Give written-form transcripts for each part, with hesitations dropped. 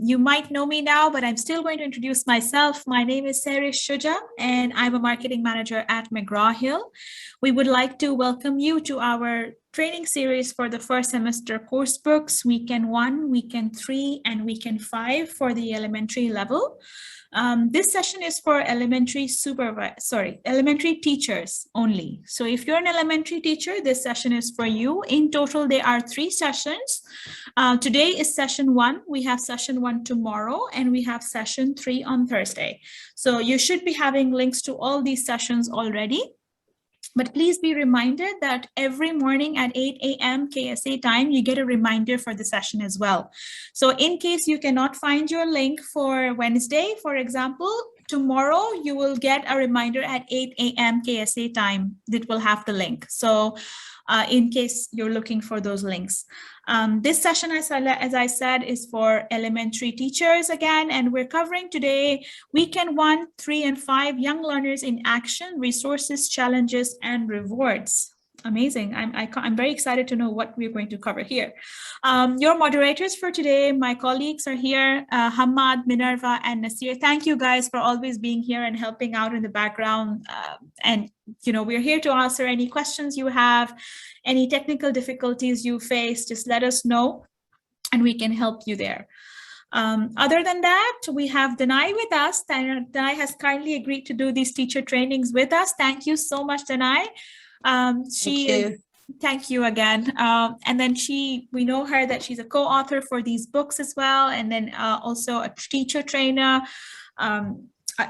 You might know me now, but I'm still going to introduce myself. My name is Sarah Shuja, and I'm a marketing manager at McGraw Hill. We would like to welcome you to our training series for the first semester course books, weekend 1, weekend 3, and weekend 5 for the elementary level. This session is for elementary teachers only. So if you're an elementary teacher, this session is for you. In total, there are 3 sessions. Today is session 1. We have session 1 tomorrow, and we have session 3 on Thursday. So you should be having links to all these sessions already. But please be reminded that every morning at 8 a.m. KSA time, you get a reminder for the session as well. So in case you cannot find your link for Wednesday, for example, tomorrow you will get a reminder at 8 a.m. KSA time that will have the link. So in case you're looking for those links. This session, as I said, is for elementary teachers again, and we're covering today weekend 1, 3, and 5, young learners in action, resources, challenges, and rewards. Amazing. I'm very excited to know what we're going to cover here. Your moderators for today, my colleagues are here, Hamad, Minerva, and Nasir. Thank you guys for always being here and helping out in the background. And we're here to answer any questions you have, any technical difficulties you face, just let us know and we can help you there. Other than that, we have Danai with us. Danai has kindly agreed to do these teacher trainings with us. Thank you so much, Danai. Thank you again. And then we know her that she's a co-author for these books as well, and then also a teacher trainer,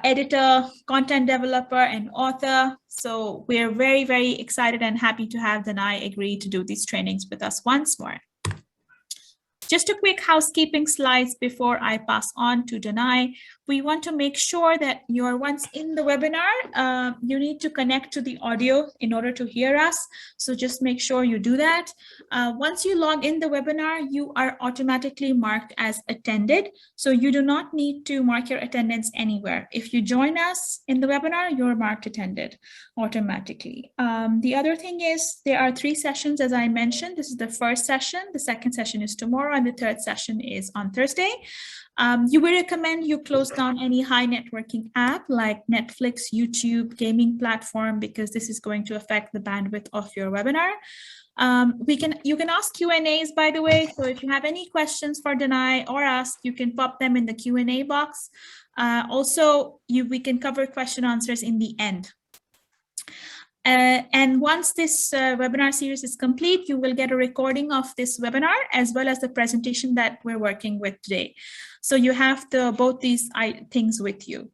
editor, content developer, and author. So we're very, very excited and happy to have Danai agree to do these trainings with us once more. Just a quick housekeeping slides before I pass on to Danai. We want to make sure that you're once in the webinar, you need to connect to the audio in order to hear us. So just make sure you do that. Once you log in the webinar, you are automatically marked as attended. So you do not need to mark your attendance anywhere. If you join us in the webinar, you're marked attended automatically. The other thing is there are 3 sessions, as I mentioned. This is the first session. The second session is tomorrow, and the third session is on Thursday. You will recommend you close down any high networking app like Netflix, YouTube, gaming platform, because this is going to affect the bandwidth of your webinar. You can ask Q&As, by the way. So if you have any questions for Danai or us, you can pop them in the Q&A box. Also, we can cover question answers in the end. And once this webinar series is complete, you will get a recording of this webinar as well as the presentation that we're working with today. So you have both these things with you.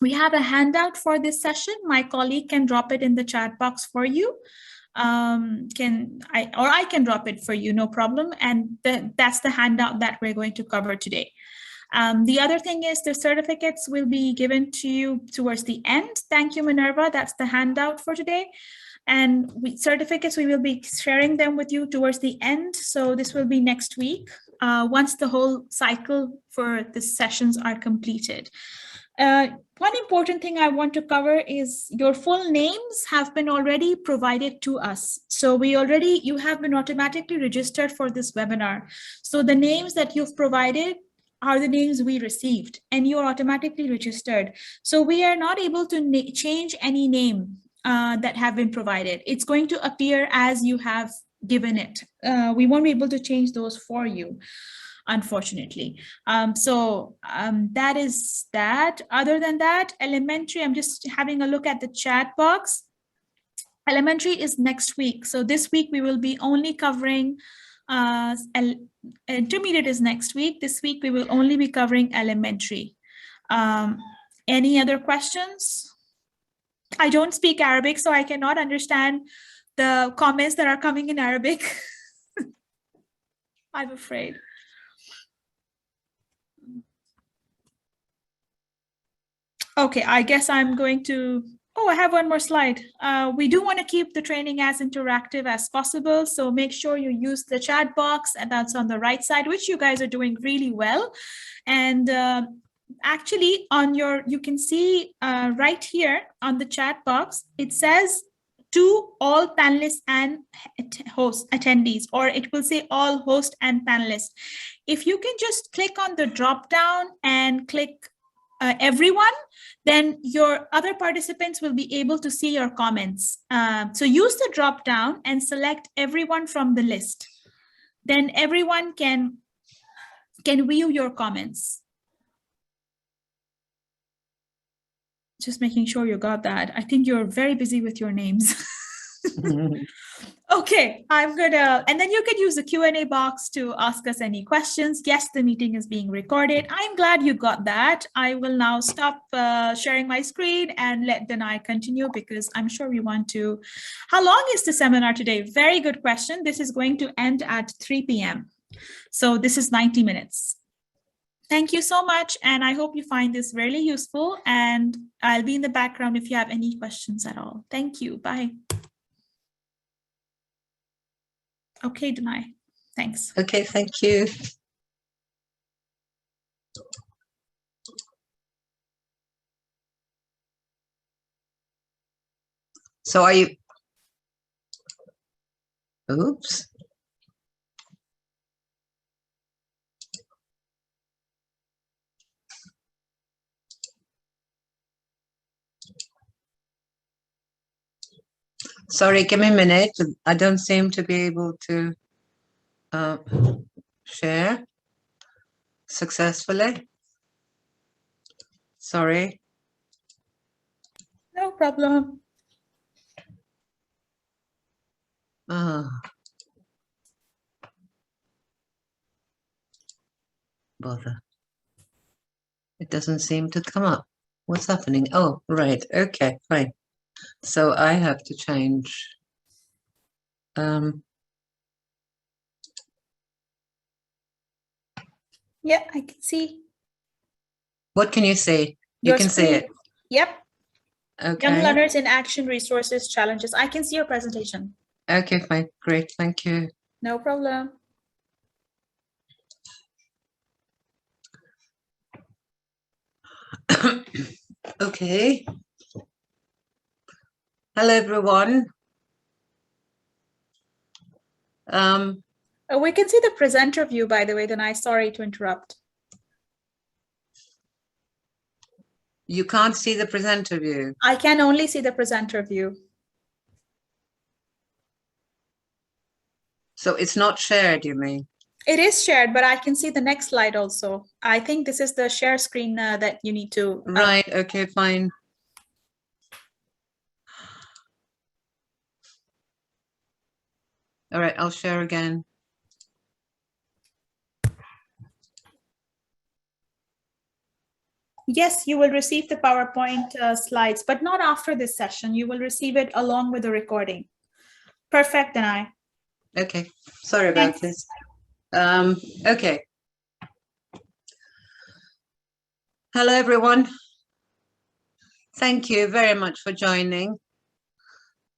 We have a handout for this session. My colleague can drop it in the chat box for you. I can drop it for you, no problem. And that's the handout that we're going to cover today. The other thing is the certificates will be given to you towards the end. Thank you, Minerva. That's the handout for today. And certificates, we will be sharing them with you towards the end. So this will be next week, once the whole cycle for the sessions are completed. One important thing I want to cover is your full names have been already provided to us. So you have been automatically registered for this webinar. So the names that you've provided are the names we received, and you are automatically registered. So we are not able to change any name that have been provided. It's going to appear as you have given it. We won't be able to change those for you, unfortunately. That is that. Other than that, elementary, I'm just having a look at the chat box. Elementary is next week. So this week we will be only covering intermediate is next week. This week we will only be covering elementary. Any other questions? I don't speak Arabic, so I cannot understand the comments that are coming in Arabic. I'm afraid. Okay, I guess I'm going to Oh, I have one more slide. We do want to keep the training as interactive as possible. So make sure you use the chat box, and that's on the right side, which you guys are doing really well. And actually on you can see right here on the chat box, it says to all panelists and host attendees, or it will say all host and panelists. If you can just click on the drop down and click everyone, then your other participants will be able to see your comments. So use the drop down and select everyone from the list. Then everyone can view your comments. Just making sure you got that. I think you're very busy with your names. Okay, I'm gonna, and then you can use the Q&A box to ask us any questions. Yes, the meeting is being recorded. I'm glad you got that. I will now stop sharing my screen and let Danai continue, because I'm sure we want to. How long is the seminar today? Very good question. This is going to end at 3 p.m. So this is 90 minutes. Thank you so much, and I hope you find this really useful, and I'll be in the background if you have any questions at all. Thank you. Bye. Okay, Danai. Thanks. Okay, thank you. So are you... Oops. Sorry, give me a minute. I don't seem to be able to share successfully. Sorry. No problem. Bother. It doesn't seem to come up. What's happening? Oh, right. Okay, fine. So I have to change. Yeah, I can see. What can you see? You Your can see screen. it. Yep. Okay. Young Learners in Action, Resources, Challenges. I can see your presentation. Okay, fine. Great. Thank you. No problem. Okay. Hello, everyone. We can see the presenter view, by the way, Danai. Sorry to interrupt. You can't see the presenter view. I can only see the presenter view. So it's not shared, you mean? It is shared, but I can see the next slide also. I think this is the share screen that you need to. Right. Okay, fine. All right, I'll share again. Yes, you will receive the PowerPoint slides, but not after this session. You will receive it along with the recording. Perfect, Danai. Okay, sorry about this. Okay. Hello, everyone. Thank you very much for joining.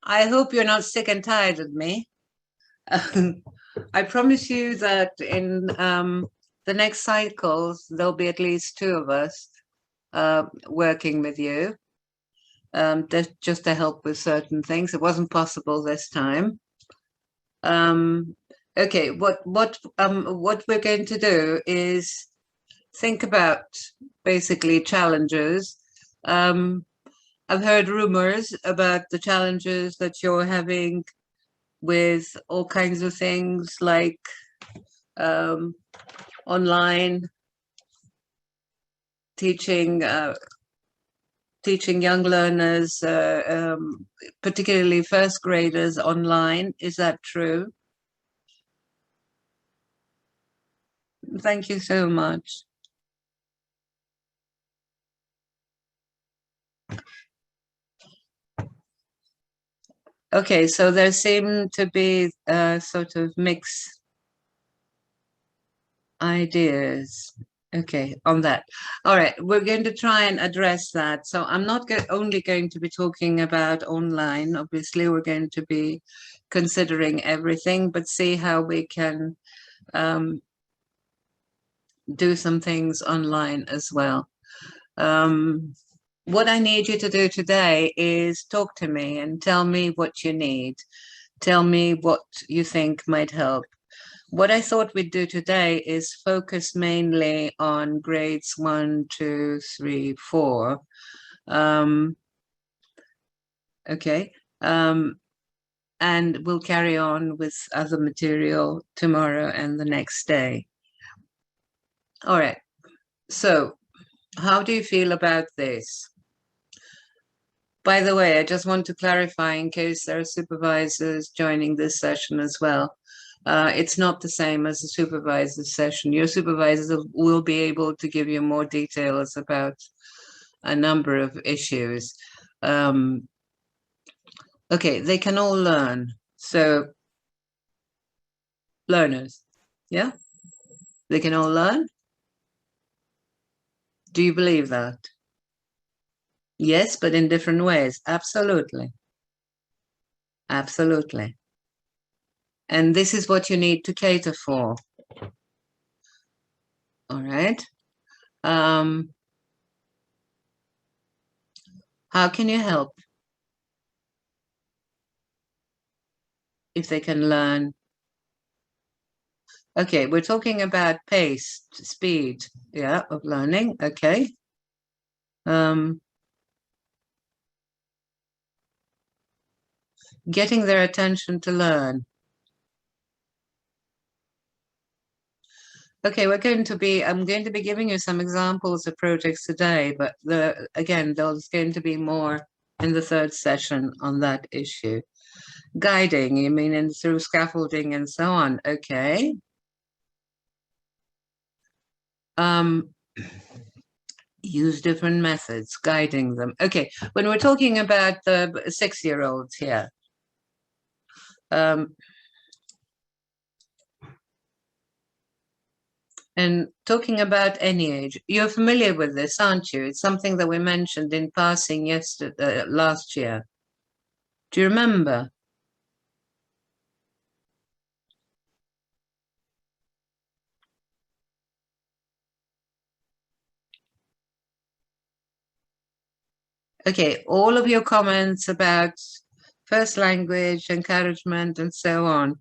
I hope you're not sick and tired of me. I promise you that in the next cycles, there'll be at least 2 of us working with you, just to help with certain things. It wasn't possible this time. Okay, what we're going to do is think about basically challenges. I've heard rumors about the challenges that you're having with all kinds of things like online teaching young learners, particularly first graders online. Is that true? Thank you so much. Okay, so there seem to be sort of mixed ideas. Okay, on that. All right, we're going to try and address that. So I'm not only going to be talking about online. Obviously, we're going to be considering everything, but see how we can do some things online as well. what I need you to do today is talk to me and tell me what you need. Tell me what you think might help. What I thought we'd do today is focus mainly on grades 1, 2, 3, 4. Okay. And we'll carry on with other material tomorrow and the next day. All right. So how do you feel about this? By the way, I just want to clarify in case there are supervisors joining this session as well. It's not the same as a supervisor's session. Your supervisors will be able to give you more details about a number of issues. Okay, they can all learn. So, learners, yeah? They can all learn? Do you believe that? Yes, but in different ways. Absolutely. Absolutely. And this is what you need to cater for. All right. How can you help if they can learn? Okay, we're talking about pace, speed, yeah, of learning. Okay. Getting their attention to learn. Okay, I'm going to be giving you some examples of projects today, but again, there's going to be more in the third session on that issue. Guiding, you mean, and through scaffolding and so on. Okay. Use different methods, guiding them. Okay, when we're talking about the 6-year-olds here, and talking about any age, you're familiar with this, aren't you? It's something that we mentioned in passing last year. Do you remember? Okay, all of your comments about first language, encouragement, and so on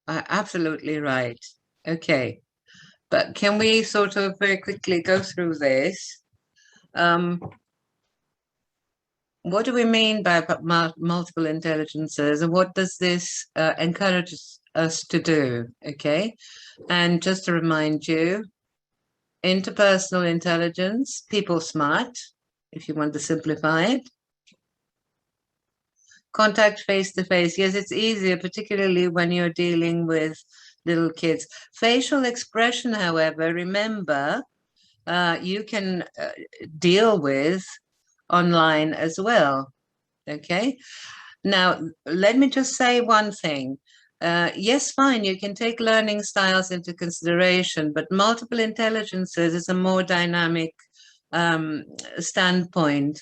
are absolutely right. Okay, but can we sort of very quickly go through this? What do we mean by multiple intelligences, and what does this encourage us to do? Okay, and just to remind you, interpersonal intelligence, people smart, if you want to simplify it. Contact face to face. Yes, it's easier, particularly when you're dealing with little kids. Facial expression, however, remember, you can deal with online as well. Okay. Now, let me just say one thing. Yes, fine, you can take learning styles into consideration, but multiple intelligences is a more dynamic standpoint.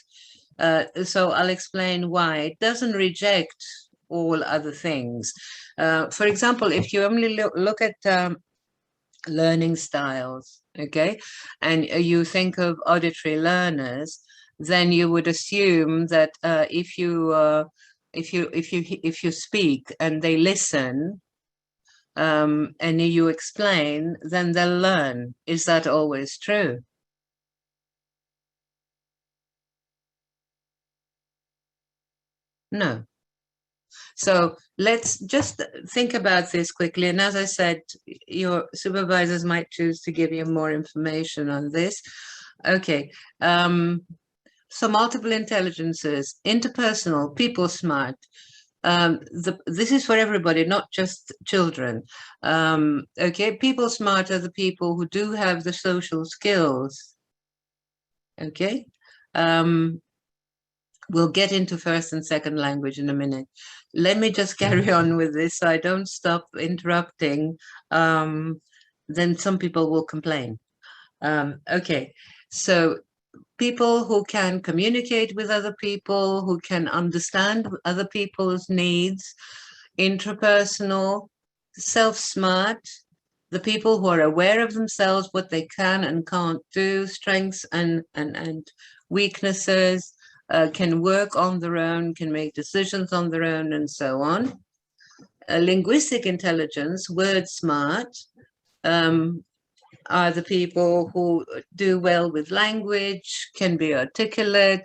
So I'll explain why. It doesn't reject all other things. For example, if you only look at learning styles, okay, and you think of auditory learners, then you would assume that if you speak and they listen, and you explain, then they'll learn. Is that always true? No. So let's just think about this quickly. And as I said, your supervisors might choose to give you more information on this. Okay. So multiple intelligences, interpersonal, people smart. This is for everybody, not just children. Okay, people smart are the people who do have the social skills. Okay. We'll get into first and second language in a minute. Let me just carry on with this so I don't stop interrupting. Then some people will complain. Okay, so people who can communicate with other people, who can understand other people's needs, intrapersonal, self-smart, the people who are aware of themselves, what they can and can't do, strengths and weaknesses, can work on their own, can make decisions on their own, and so on. Linguistic intelligence, word smart, are the people who do well with language, can be articulate,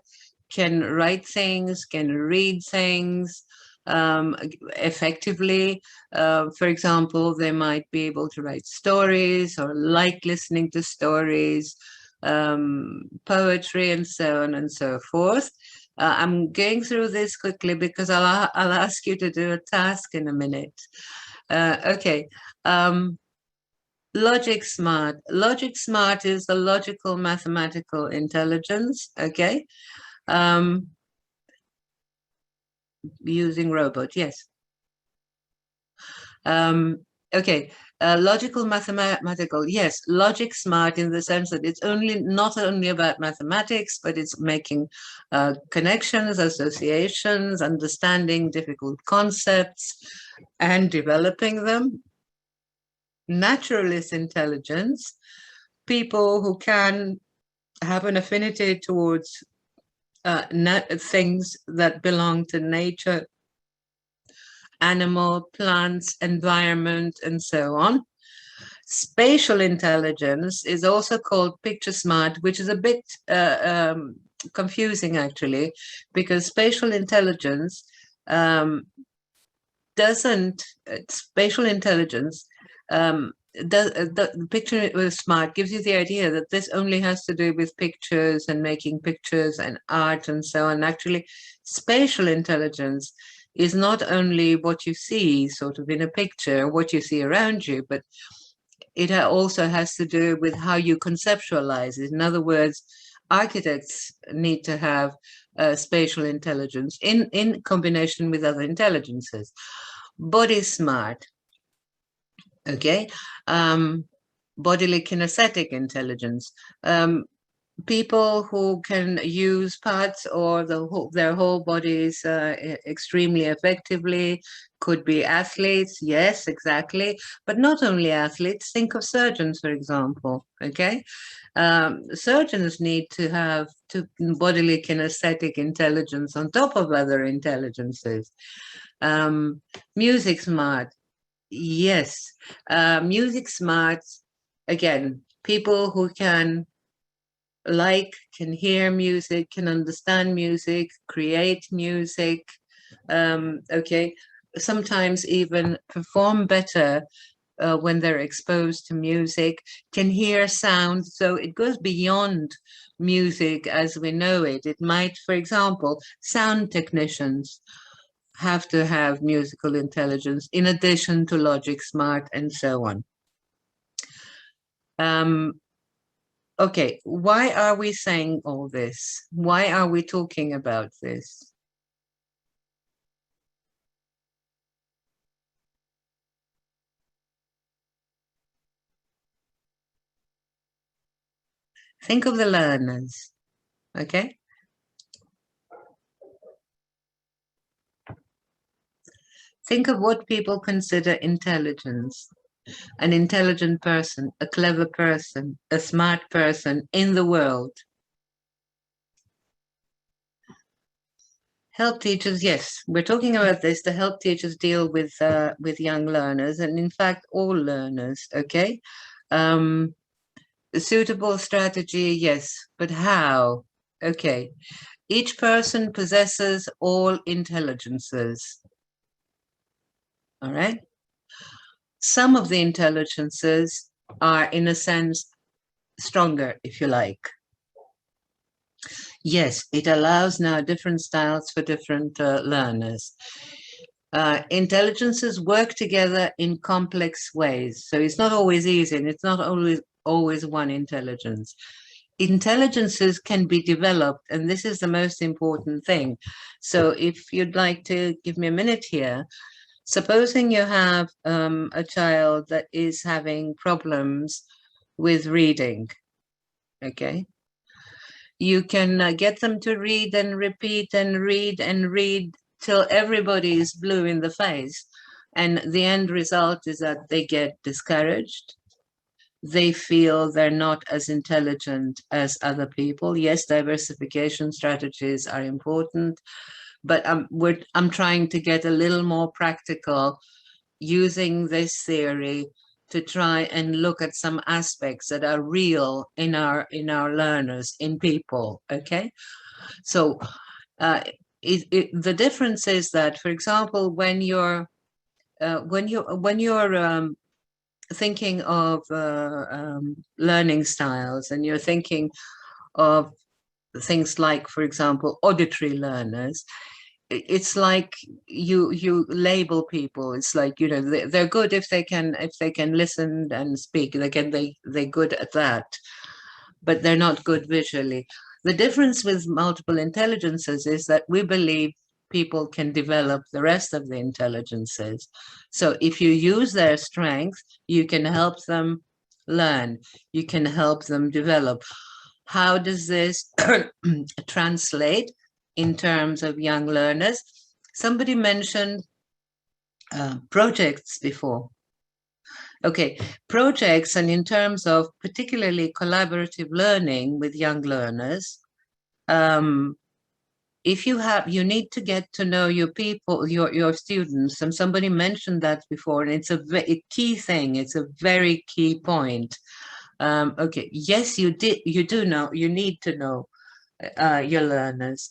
can write things, can read things effectively. For example, they might be able to write stories or like listening to stories, poetry, and so on and so forth. I'm going through this quickly because I'll ask you to do a task in a minute. Okay. Logic smart. Logic smart is the logical mathematical intelligence, okay? Using robot, yes. Okay, logical mathematical, yes. Logic smart in the sense that it's not only about mathematics, but it's making connections, associations, understanding difficult concepts, and developing them. Naturalist intelligence, people who can have an affinity towards things that belong to nature, animal, plants, environment, and so on. Spatial intelligence is also called picture smart, which is a bit confusing actually, because spatial intelligence spatial intelligence the picture smart gives you the idea that this only has to do with pictures and making pictures and art and so on. Actually, spatial intelligence is not only what you see sort of in a picture, what you see around you, but it also has to do with how you conceptualize it. In other words, architects need to have spatial intelligence in combination with other intelligences. Body smart, okay, bodily kinesthetic intelligence. People who can use parts or their whole bodies extremely effectively, could be athletes, yes, exactly, but not only athletes. Think of surgeons, for example, okay? Surgeons need to have bodily kinesthetic intelligence on top of other intelligences. Music smart, yes. Music smart, again, people who can hear music, can understand music, create music, okay, sometimes even perform better when they're exposed to music, can hear sound. So it goes beyond music as we know it. It might, for example, sound technicians have to have musical intelligence in addition to logic smart and so on. Okay, why are we saying all this? Why are we talking about this? Think of the learners, okay? Think of what people consider intelligence. An intelligent person, a clever person, a smart person in the world. Help teachers, yes, we're talking about this to help teachers deal with young learners, and in fact, all learners, okay? A suitable strategy, yes, but how? Okay, each person possesses all intelligences, all right? Some of the intelligences are, in a sense, stronger, if you like. Yes, it allows now different styles for different learners. Intelligences work together in complex ways. So it's not always easy, and it's not always one intelligence. Intelligences can be developed, and this is the most important thing. So if you'd like to give me a minute here, supposing you have a child that is having problems with reading, okay? You can get them to read and repeat and read and read till everybody is blue in the face. And the end result is that they get discouraged. They feel they're not as intelligent as other people. Yes, diversification strategies are important, but I'm trying to get a little more practical using this theory to try and look at some aspects that are real in our learners, in people. Okay, so the difference is that, for example, when you're thinking of learning styles, and you're thinking of things like, for example, auditory learners, it's like you label people. It's like, you know, they're good if they can listen and speak. They're good at that, but they're not good visually. The difference with multiple intelligences is that we believe people can develop the rest of the intelligences. So if you use their strength, you can help them learn, you can help them develop. How does this translate in terms of young learners? Somebody mentioned projects before. Okay, projects, and in terms of particularly collaborative learning with young learners, if you need to get to know your people, your students, and somebody mentioned that before, and it's a key thing. It's a very key point. Okay, yes, you do know, you need to know your learners.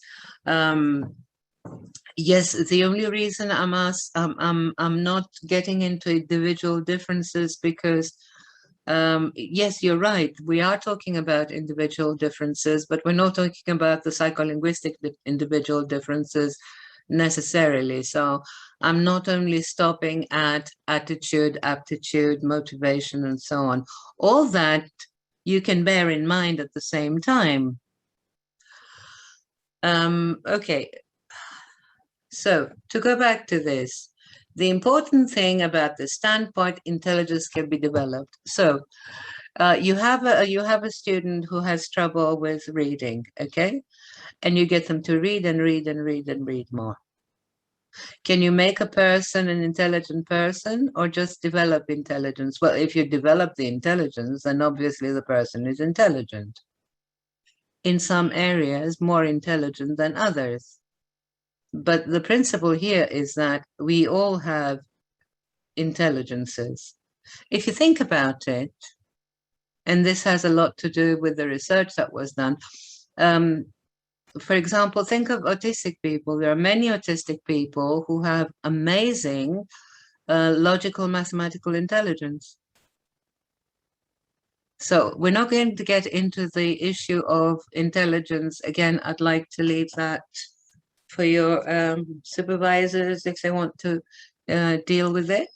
Yes, the only reason I'm not getting into individual differences because yes, you're right. We are talking about individual differences, but we're not talking about the psycholinguistic individual differences necessarily. So I'm not only stopping at attitude, aptitude, motivation, and so on. All that you can bear in mind at the same time. Okay. So to go back to this, the important thing about the standpoint, intelligence can be developed. So you have a student who has trouble with reading, okay? And you get them to read and read and read and read more. Can you make a person an intelligent person, or just develop intelligence? Well, if you develop the intelligence, then obviously the person is intelligent. In some areas, more intelligent than others. But the principle here is that we all have intelligences. If you think about it, and this has a lot to do with the research that was done. For example, think of autistic people. There are many autistic people who have amazing logical mathematical intelligence. So we're not going to get into the issue of intelligence. Again, I'd like to leave that for your supervisors if they want to deal with it.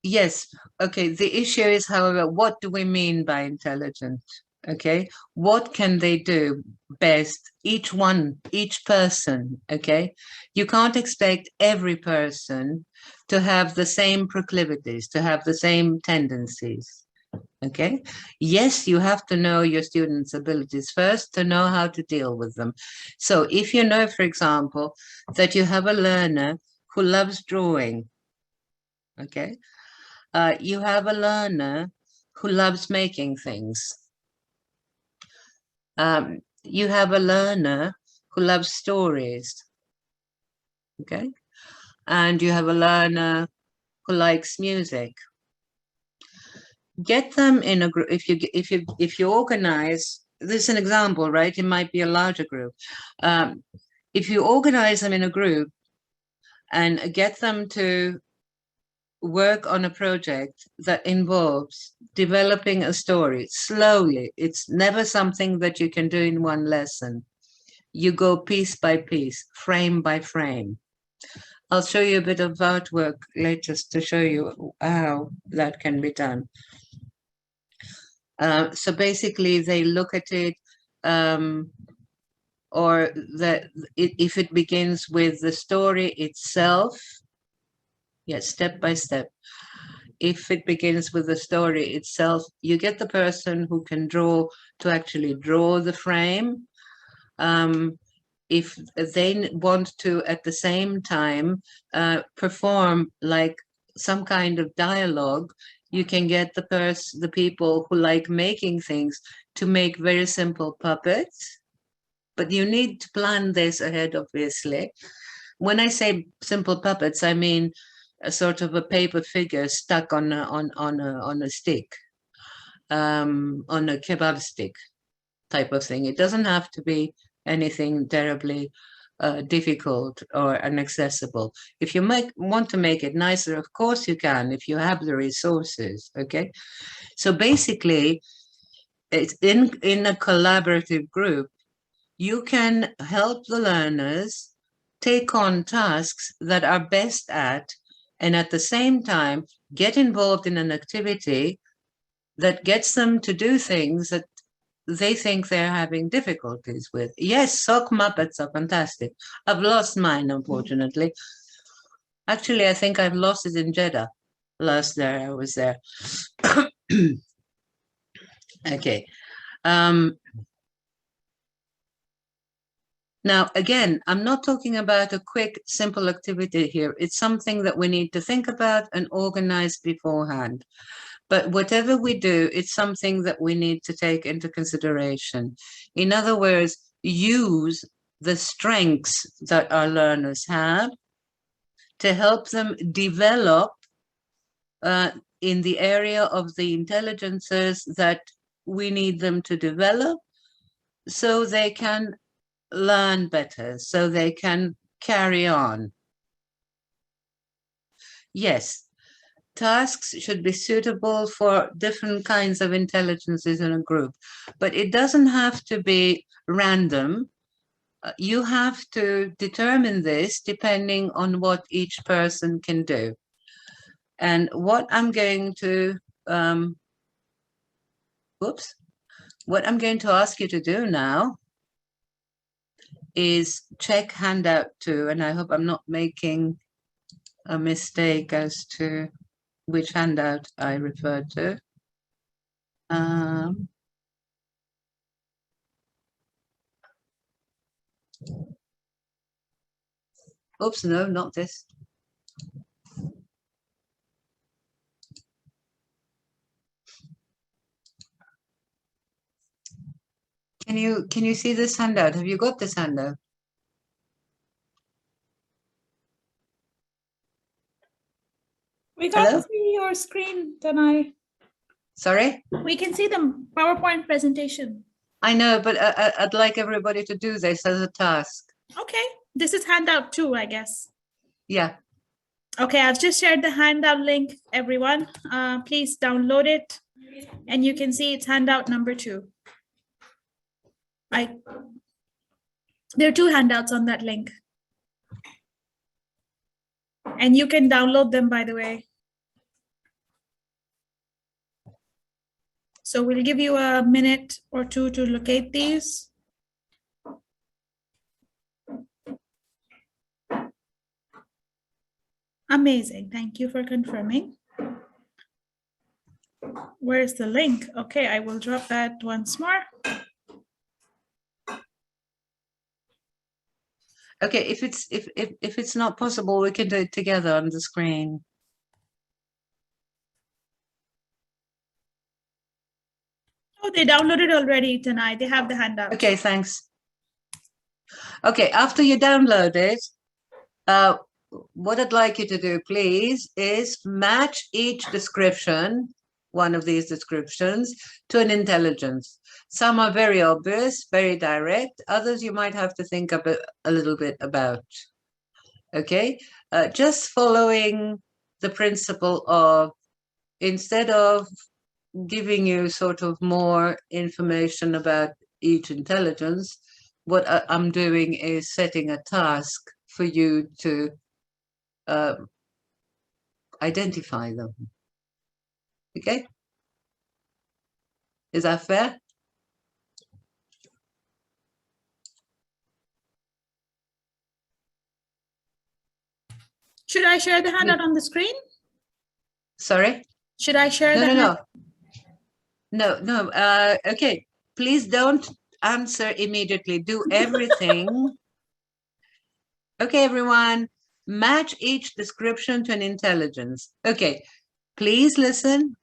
Yes, okay, the issue is, however, what do we mean by intelligent? Okay, what can they do best? Each person, okay? You can't expect every person to have the same proclivities, to have the same tendencies. Okay, yes, you have to know your students' abilities first to know how to deal with them. So if you know, for example, that you have a learner who loves drawing, okay, you have a learner who loves making things. You have a learner who loves stories, okay, and you have a learner who likes music. Get them in a group. If you organize, this is an example, right? It might be a larger group. If you organize them in a group and get them to work on a project that involves developing a story slowly, it's never something that you can do in one lesson. You go piece by piece, frame by frame. I'll show you a bit of artwork later to show you how that can be done. So basically, they look at it, or if it begins with the story itself, yes, step by step. If it begins with the story itself, you get the person who can draw to actually draw the frame. if they want to at the same time perform like some kind of dialogue, you can get the people who like making things to make very simple puppets. But you need to plan this ahead, obviously. When I say simple puppets, I mean a sort of a paper figure stuck on a stick, on a kebab stick type of thing. It doesn't have to be anything terribly difficult or inaccessible. If you want to make it nicer, of course you can, if you have the resources, okay? So basically, it's in a collaborative group, you can help the learners take on tasks that are best at, and at the same time, get involved in an activity that gets them to do things that they think they're having difficulties with. Yes, sock Muppets are fantastic. I've lost mine, unfortunately. Actually, I think I've lost it in Jeddah. Last year I was there. Okay. Now, again, I'm not talking about a quick, simple activity here. It's something that we need to think about and organize beforehand. But whatever we do, it's something that we need to take into consideration. In other words, use the strengths that our learners have to help them develop in the area of the intelligences that we need them to develop, so they can learn better, so they can carry on. Yes, tasks should be suitable for different kinds of intelligences in a group, but it doesn't have to be random. You have to determine this depending on what each person can do. And what I'm going to, what I'm going to ask you to do now is check handout 2, and I hope I'm not making a mistake as to which handout I referred to. Oops, no, not this. Can you see this handout? Have you got this handout? We can't see your screen, Tanai. Sorry? We can see the PowerPoint presentation. I know, but I'd like everybody to do this as a task. Okay, this is handout 2, I guess. Yeah. Okay, I've just shared the handout link, everyone. Please download it, and you can see it's handout number 2. There are 2 handouts on that link. And you can download them, by the way. So we'll give you a minute or 2 to locate these. Amazing. Thank you for confirming. Where's the link? Okay, I will drop that once more. Okay, if it's not possible, we can do it together on the screen. Oh, they downloaded already tonight. They have the handout. Okay, thanks. Okay, after you download it, what I'd like you to do, please, is match each description, one of these descriptions, to an intelligence. Some are very obvious, very direct. Others you might have to think a little bit about. Okay, just following the principle of, instead of giving you sort of more information about each intelligence, what I'm doing is setting a task for you to identify them. Okay? Is that fair? Should I share the handout on the screen? Sorry? Should I share the handout? No. Okay, please don't answer immediately. Do everything Okay, everyone, match each description to an intelligence. Okay, please listen.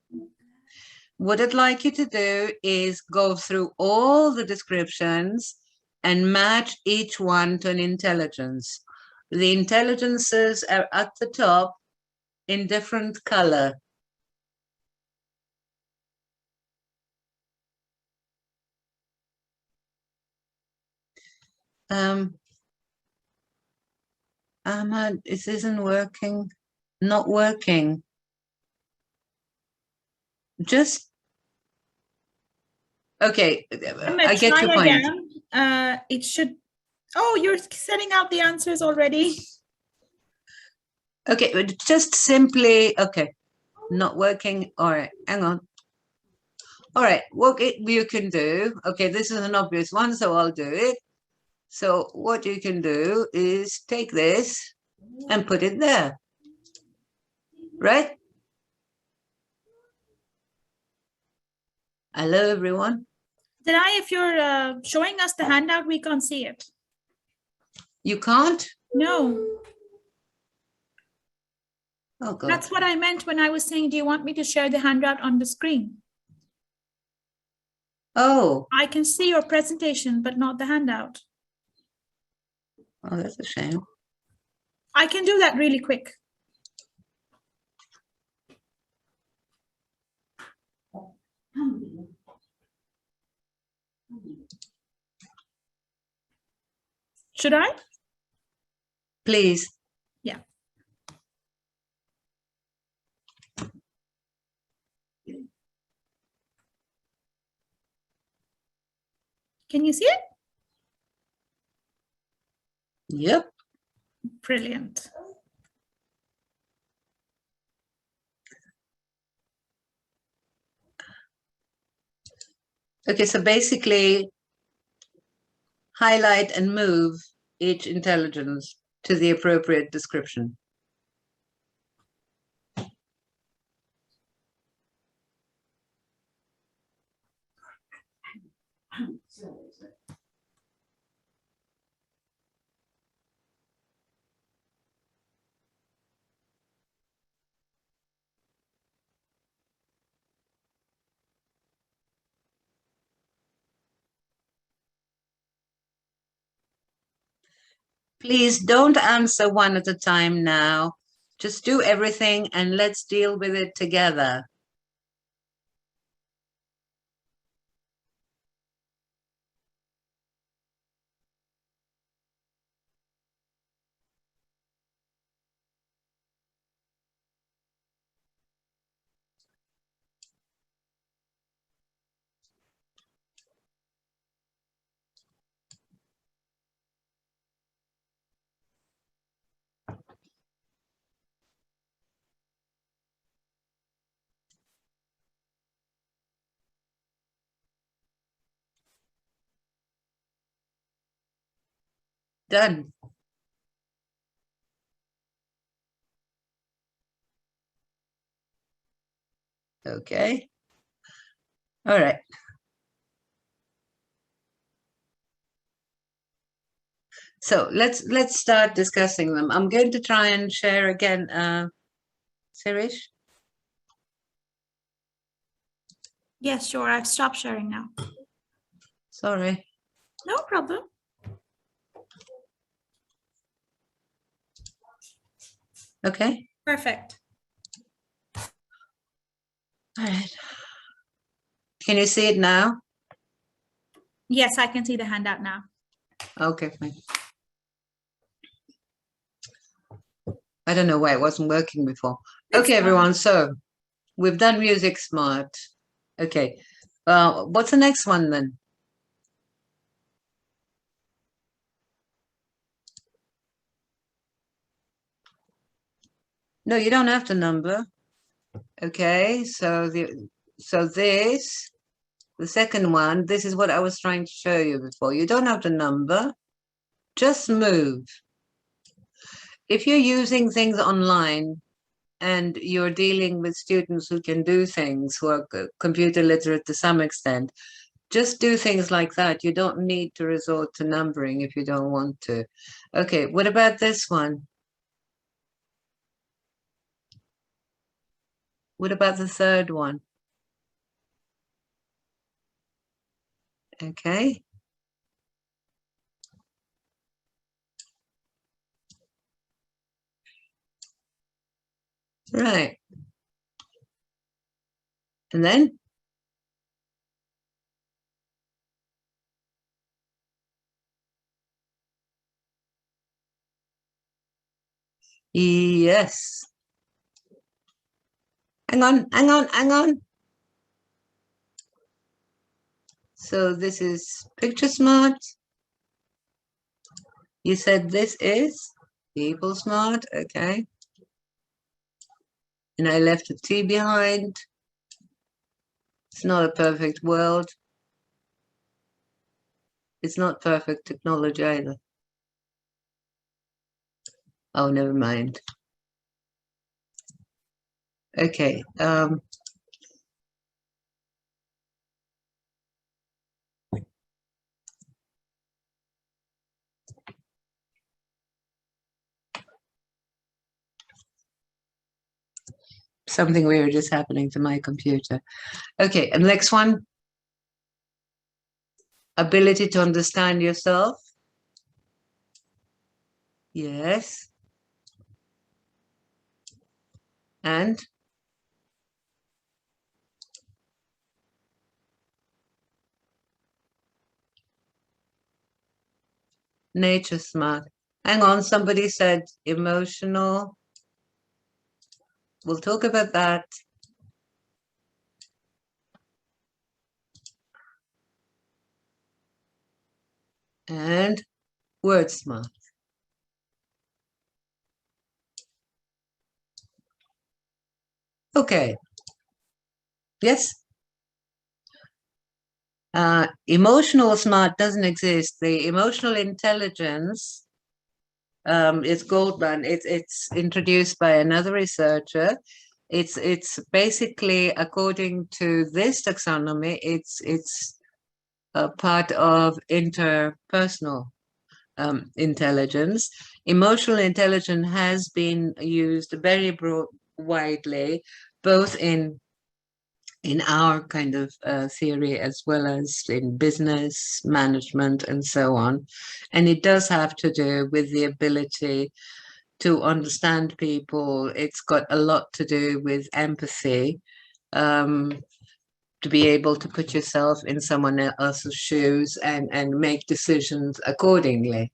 What I'd like you to do is go through all the descriptions and match each one to an intelligence. The intelligences are at the top in different color. Ahmad, this isn't working. Not working. Just okay. I get your point. Again. It should. Oh, you're sending out the answers already. Okay, but just simply okay. Not working. All right, hang on. All right, what you can do. Okay, this is an obvious one, so I'll do it. So what you can do is take this and put it there, right? Hello, everyone. Denai, if you're showing us the handout, we can't see it. You can't? No. Oh, God. That's what I meant when I was saying, do you want me to share the handout on the screen? Oh. I can see your presentation, but not the handout. Oh, that's a shame. I can do that really quick. Should I? Please. Yeah. Can you see it? Yep. Brilliant. Okay, so basically highlight and move each intelligence to the appropriate description. Please don't answer one at a time now. Just do everything and let's deal with it together. Done. Okay. All right. So let's start discussing them. I'm going to try and share again. Sirish? Yes, sure. I've stopped sharing now. Sorry. No problem. Okay. Perfect. All right. Can you see it now? Yes, I can see the handout now. Okay, fine. I don't know why it wasn't working before. Okay, everyone. So we've done Music Smart. Okay. What's the next one then? No, you don't have to number. Okay, so the second one, this is what I was trying to show you before. You don't have to number, just move. If you're using things online and you're dealing with students who can do things, who are computer literate to some extent, Just do things like that. You don't need to resort to numbering if you don't want to. Okay, what about this one? What about the third one? Okay. Right. And then? Yes. Hang on, hang on, hang on. So this is picture smart. You said this is people smart, okay. And I left a T behind. It's not a perfect world. It's not perfect technology either. Oh, never mind. Okay. Something weird is happening to my computer. Okay, and next one. Ability to understand yourself. Yes. And nature smart. Hang on, somebody said emotional. We'll talk about that. And word smart. Okay. Yes. Emotional smart doesn't exist. The emotional intelligence is Goldman. It's introduced by another researcher. It's basically, according to this taxonomy, it's a part of interpersonal intelligence. Emotional intelligence has been used very widely, both in our kind of theory as well as in business management and so on. And it does have to do with the ability to understand people. It's got a lot to do with empathy, to be able to put yourself in someone else's shoes and make decisions accordingly.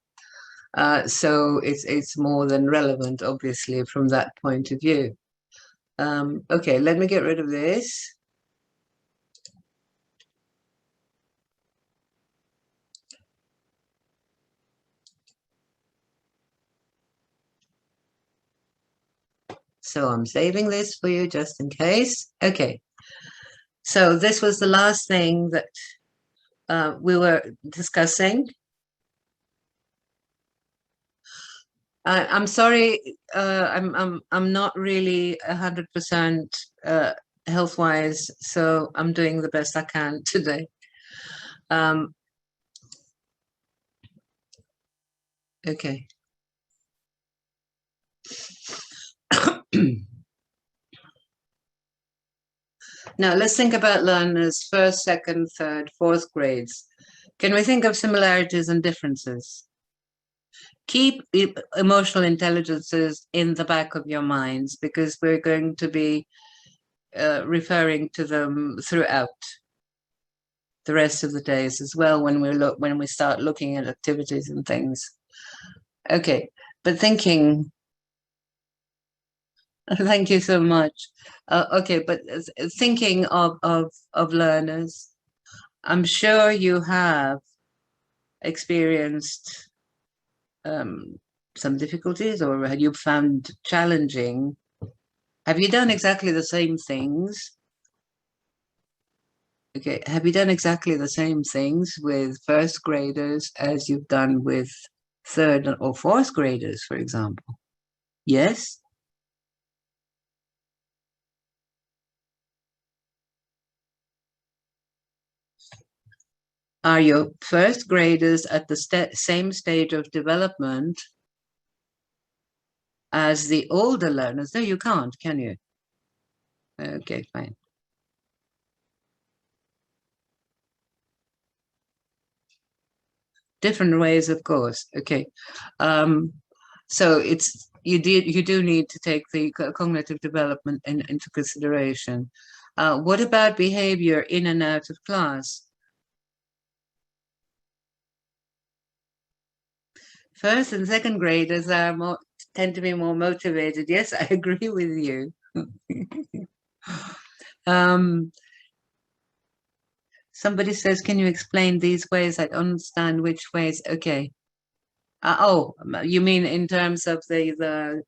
So it's more than relevant, obviously, from that point of view. Okay, let me get rid of this. So I'm saving this for you just in case. Okay. So this was the last thing that we were discussing. I'm sorry, I'm not really 100% health-wise, so I'm doing the best I can today. Okay. Now let's think about learners first, second, third, fourth grades. Can we think of similarities and differences? Keep emotional intelligences in the back of your minds because we're going to be referring to them throughout the rest of the days as well when we start looking at activities and things. Okay, but thinking. Thank you so much. Okay, but thinking of learners, I'm sure you have experienced some difficulties or had you found challenging. Have you done exactly the same things? Okay, have you done exactly the same things with first graders as you've done with third or fourth graders, for example? Yes? Are your first graders at the same stage of development as the older learners? No, you can't, can you? Okay, fine. Different ways, of course. Okay. So it's you do need to take the cognitive development into consideration. What about behavior in and out of class? First and second graders tend to be more motivated. Yes, I agree with you. Somebody says, can you explain these ways? I don't understand which ways. Okay. Oh, you mean in terms of the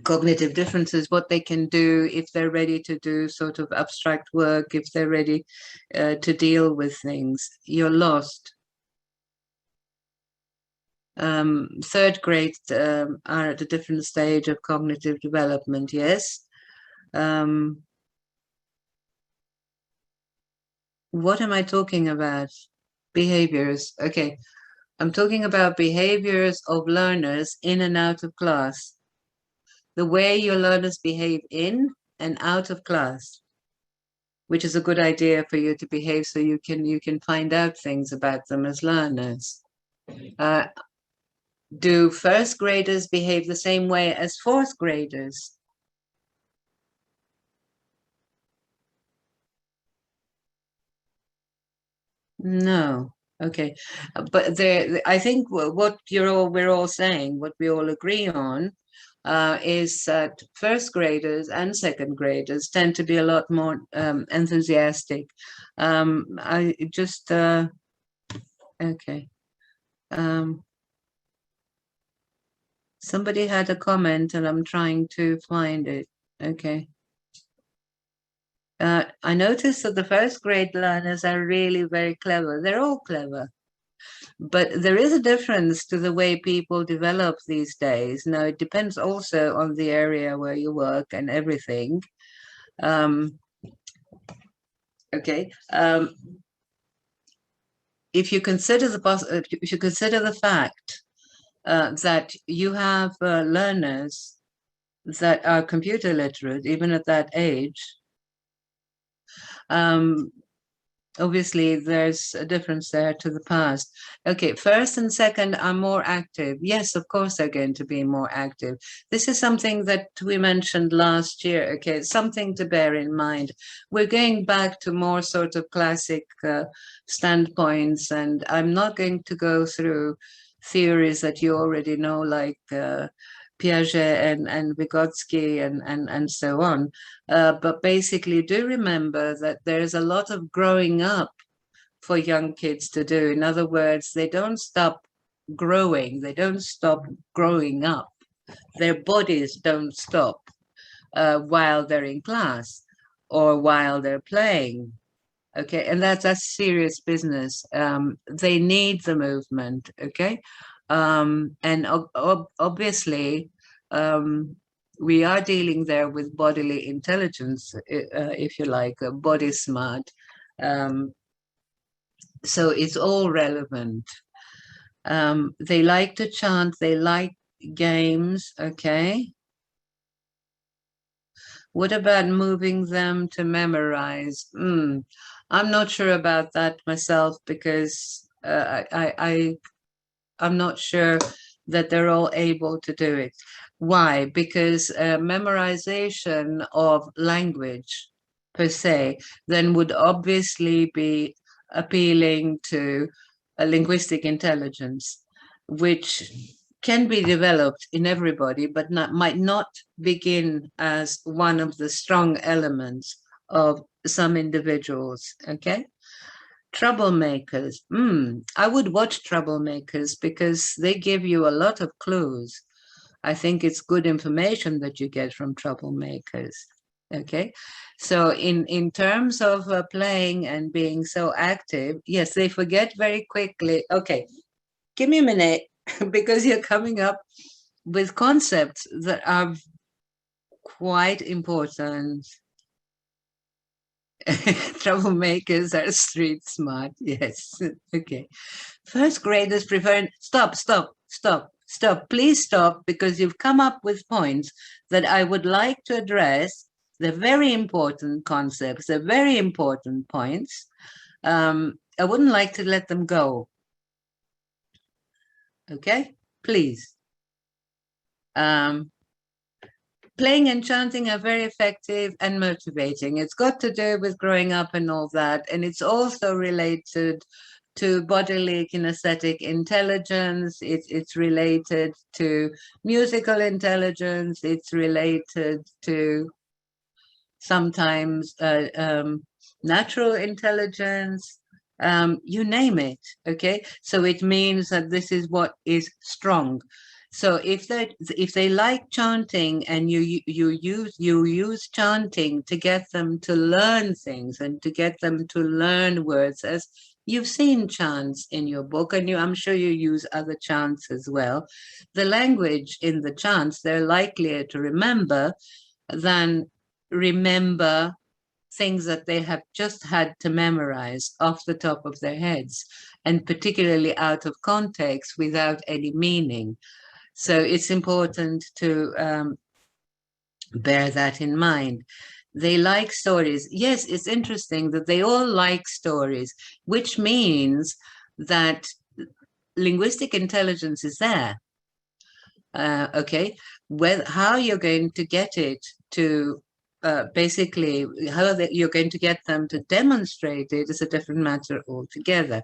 cognitive differences, what they can do if they're ready to do sort of abstract work, if they're ready to deal with things. You're lost. Third grade are at a different stage of cognitive development, yes. What am I talking about? Behaviors. Okay. I'm talking about behaviors of learners in and out of class. The way your learners behave in and out of class, which is a good idea for you to behave so you can find out things about them as learners. Do first graders behave the same way as fourth graders? No. Okay. But I think what we're all saying, what we all agree on, is that first graders and second graders tend to be a lot more enthusiastic. I just okay. Somebody had a comment and I'm trying to find it. Okay. I noticed that the first grade learners are really very clever. They're all clever. But there is a difference to the way people develop these days. Now, it depends also on the area where you work and everything. Okay. If you consider the fact that you have learners that are computer literate, even at that age, obviously there's a difference there to the past. Okay, first and second are more active. Yes, of course they're going to be more active. This is something that we mentioned last year. Okay, something to bear in mind. We're going back to more sort of classic standpoints, and I'm not going to go through theories that you already know, like Piaget and Vygotsky and so on. But basically, do remember that there's a lot of growing up for young kids to do. In other words, they don't stop growing. They don't stop growing up. Their bodies don't stop while they're in class or while they're playing. Okay, and that's serious business. They need the movement. Okay, and obviously, we are dealing there with bodily intelligence, if you like, body smart. So it's all relevant. They like to chant, they like games, okay? What about moving them to memorize? I'm not sure about that myself because I'm not sure that they're all able to do it. Why? Because memorization of language per se then would obviously be appealing to a linguistic intelligence, which can be developed in everybody, but might not begin as one of the strong elements of some individuals, okay? Troublemakers. I would watch Troublemakers because they give you a lot of clues. I think it's good information that you get from Troublemakers. Okay, so in terms of playing and being so active, yes, they forget very quickly. Okay, give me a minute because you're coming up with concepts that are quite important. Troublemakers are street smart. Yes. Okay. First graders prefer. Stop, stop, stop, stop. Please stop, because you've come up with points that I would like to address. They're very important concepts. They're very important points. I wouldn't like to let them go. Okay, please. Playing and chanting are very effective and motivating. It's got to do with growing up and all that. And it's also related to bodily kinesthetic intelligence. It's related to musical intelligence. It's related to sometimes natural intelligence. You name it. Okay, so it means that this is what is strong. So if they like chanting, and you use chanting to get them to learn things and to get them to learn words, as you've seen chants in your book, and I'm sure you use other chants as well. The language in the chants they're likelier to remember than remember things that they have just had to memorize off the top of their heads, and particularly out of context without any meaning. So it's important to bear that in mind. They like stories. Yes, it's interesting that they all like stories, which means that linguistic intelligence is there. Okay, how you're going to get it to basically how you're going to get them to demonstrate it is a different matter altogether.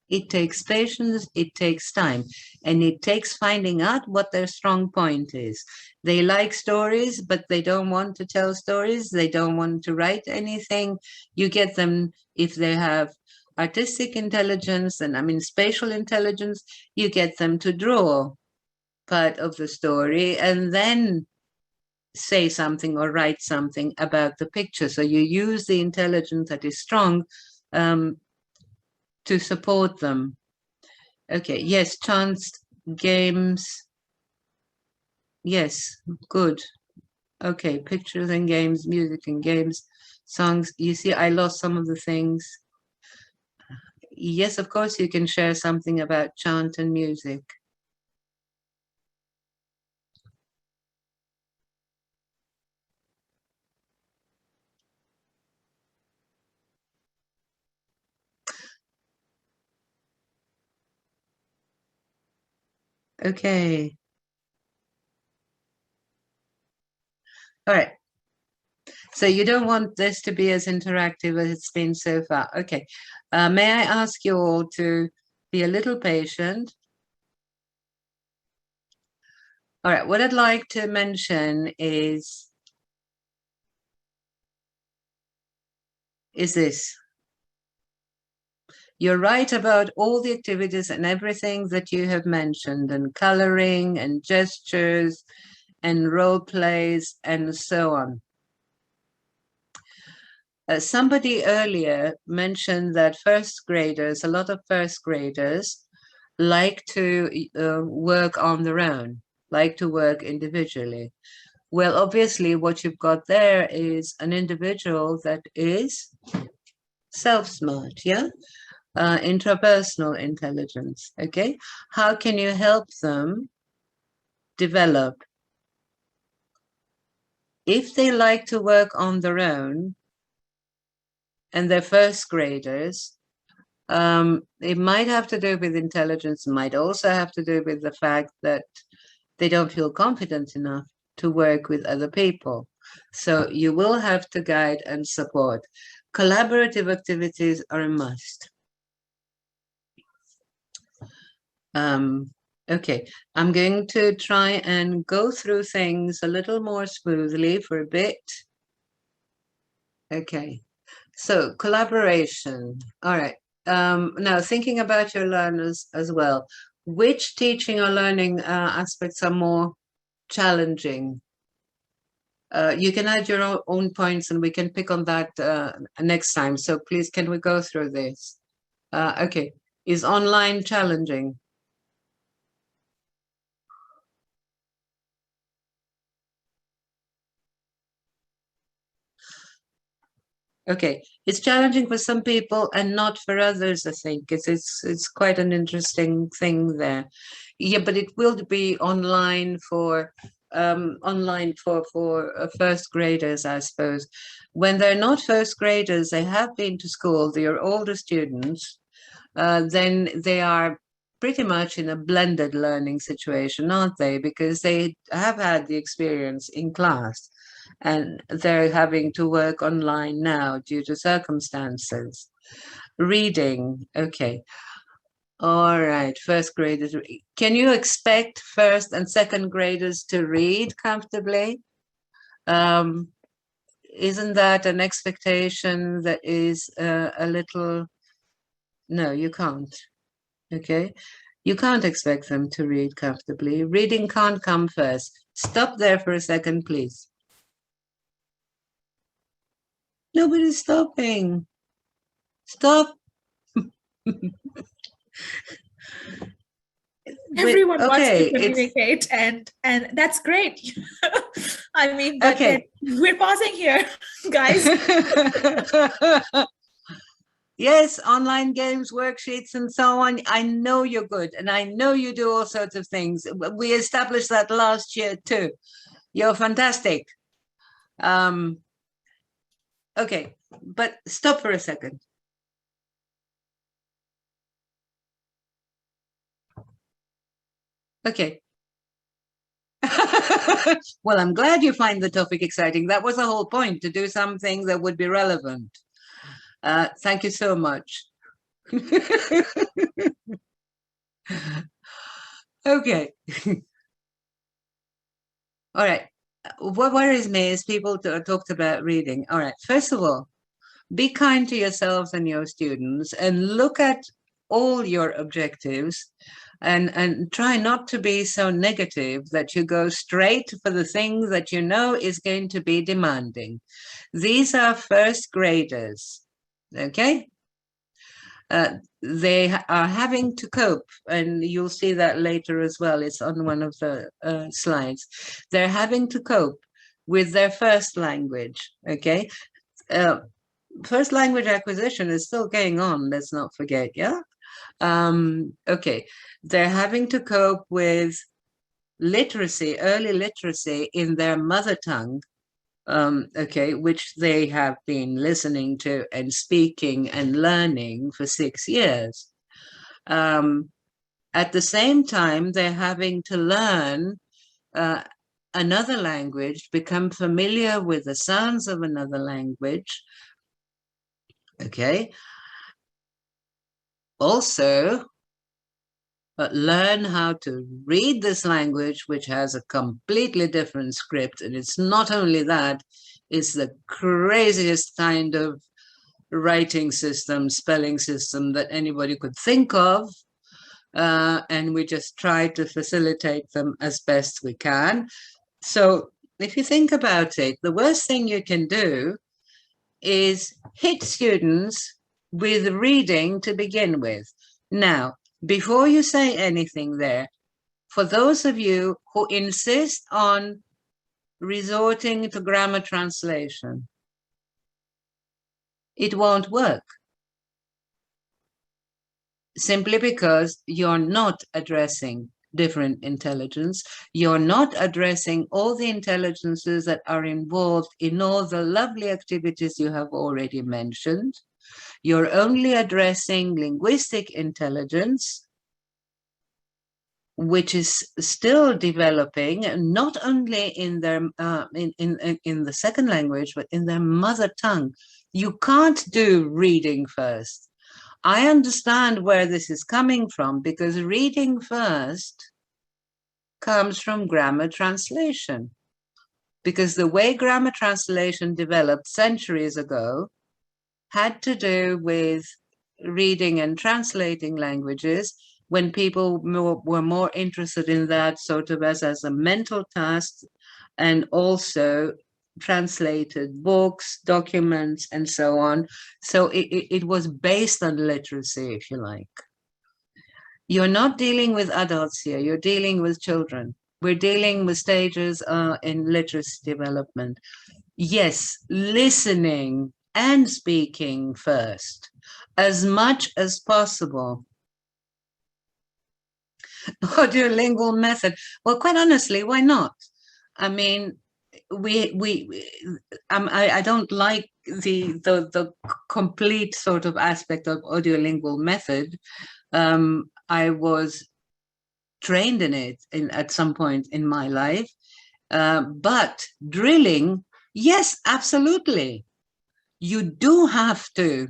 It takes patience, it takes time, and it takes finding out what their strong point is. They like stories, but they don't want to tell stories. They don't want to write anything. You get them, if they have artistic intelligence, and I mean spatial intelligence, you get them to draw part of the story and then say something or write something about the picture. So you use the intelligence that is strong to support them. Okay, yes, chants, games. Yes, good. Okay, pictures and games, music and games, songs. You see, I lost some of the things. Yes, of course, you can share something about chant and music. Okay. All right. So you don't want this to be as interactive as it's been so far. Okay. May I ask you all to be a little patient? All right. What I'd like to mention is this. You're right about all the activities and everything that you have mentioned, and coloring and gestures and role plays and so on. Somebody earlier mentioned that first graders, a lot of first graders, like to work on their own, like to work individually. Well, obviously, what you've got there is an individual that is self-smart, yeah? Intrapersonal intelligence, okay? How can you help them develop? If they like to work on their own and they're first graders, it might have to do with intelligence, might also have to do with the fact that they don't feel confident enough to work with other people. So you will have to guide and support. Collaborative activities are a must. Okay, I'm going to try and go through things a little more smoothly for a bit. Okay, so collaboration. All right. Now, thinking about your learners as well, which teaching or learning aspects are more challenging? You can add your own points and we can pick on that next time. So please, can we go through this? Okay, is online challenging? Okay, it's challenging for some people and not for others. I think it's quite an interesting thing there. Yeah, but it will be online for first graders, I suppose. When they're not first graders, they have been to school. They are older students. Then they are pretty much in a blended learning situation, aren't they? Because they have had the experience in class and they're having to work online now due to circumstances. Reading, okay. All right, first graders. Can you expect first and second graders to read comfortably? Isn't that an expectation that is a little... No, you can't. Okay, you can't expect them to read comfortably. Reading can't come first. Stop there for a second, please. Nobody's stopping. Stop. Everyone wants to Okay, communicate, and that's great. I mean, but okay. we're pausing here, guys. Yes, online games, worksheets, and so on. I know you're good, and I know you do all sorts of things. We established that last year too. You're fantastic. Okay, but stop for a second. Okay. Well, I'm glad you find the topic exciting. That was the whole point, to do something that would be relevant. Thank you so much. Okay. All right. What worries me is people talked about reading. All right. First of all, be kind to yourselves and your students and look at all your objectives and try not to be so negative that you go straight for the thing that you know is going to be demanding. These are first graders, okay? They are having to cope, and you'll see that later as well. It's on one of the slides. They're having to cope with their first language, okay? First language acquisition is still going on, let's not forget, yeah? Okay, they're having to cope with literacy, early literacy in their mother tongue, okay, which they have been listening to and speaking and learning for 6 years. At the same time, they're having to learn another language, become familiar with the sounds of another language, okay? Also, learn how to read this language, which has a completely different script. And it's not only that, it's the craziest kind of writing system, spelling system that anybody could think of. And we just try to facilitate them as best we can. So if you think about it, the worst thing you can do is hit students with reading to begin with. Now, before you say anything there, for those of you who insist on resorting to grammar translation, it won't work. Simply because you're not addressing different intelligence. You're not addressing all the intelligences that are involved in all the lovely activities you have already mentioned. You're only addressing linguistic intelligence, which is still developing, not only in their in the second language, but in their mother tongue. You can't do reading first. I understand where this is coming from, because reading first comes from grammar translation. Because the way grammar translation developed centuries ago had to do with reading and translating languages, when people were more interested in that sort of as a mental task, and also translated books, documents, and so on. So it was based on literacy, if you like. You're not dealing with adults here, you're dealing with children. We're dealing with stages in literacy development. Yes, listening and speaking first, as much as possible. Audiolingual method. Well, quite honestly, why not? I mean, I don't like the complete sort of aspect of audiolingual method. I was trained in it at some point in my life, but drilling, yes, absolutely. You do have to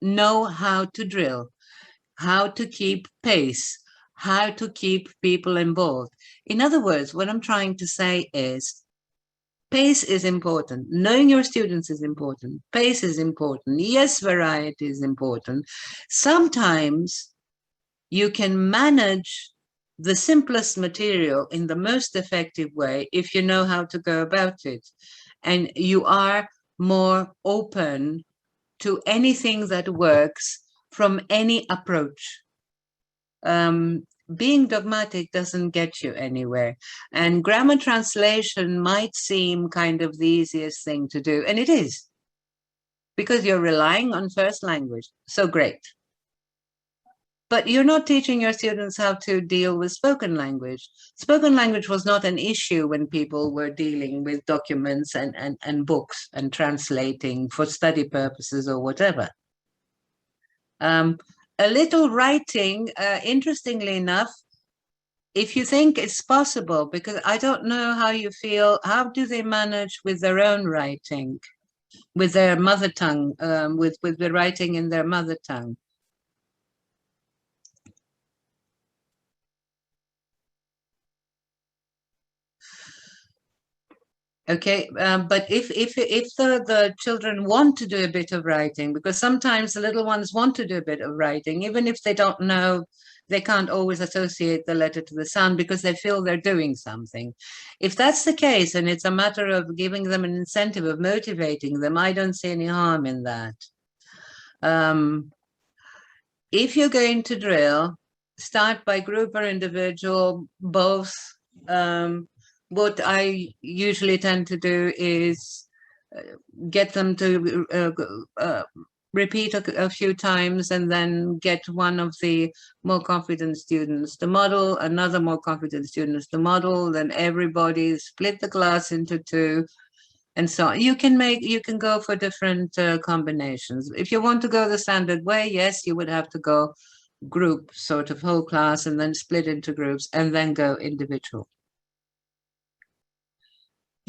know how to drill, how to keep pace, how to keep people involved. In other words, what I'm trying to say is pace is important. Knowing your students is important. Pace is important. Yes, variety is important. Sometimes you can manage the simplest material in the most effective way if you know how to go about it. And you are more open to anything that works from any approach. Being dogmatic doesn't get you anywhere. And grammar translation might seem kind of the easiest thing to do, and it is, because you're relying on first language. So great. But you're not teaching your students how to deal with spoken language. Spoken language was not an issue when people were dealing with documents and books and translating for study purposes or whatever. A little writing, interestingly enough, if you think it's possible, because I don't know how you feel, how do they manage with their own writing, with their mother tongue, with the writing in their mother tongue? Okay, but if the children want to do a bit of writing, because sometimes the little ones want to do a bit of writing, even if they don't know, they can't always associate the letter to the sound because they feel they're doing something. If that's the case, and it's a matter of giving them an incentive, of motivating them, I don't see any harm in that. If you're going to drill, start by group or individual, both. What I usually tend to do is get them to repeat a few times and then get one of the more confident students to model, another more confident students to model, then everybody split the class into two, and so on. You can go for different combinations. If you want to go the standard way, yes, you would have to go group, sort of whole class, and then split into groups, and then go individual.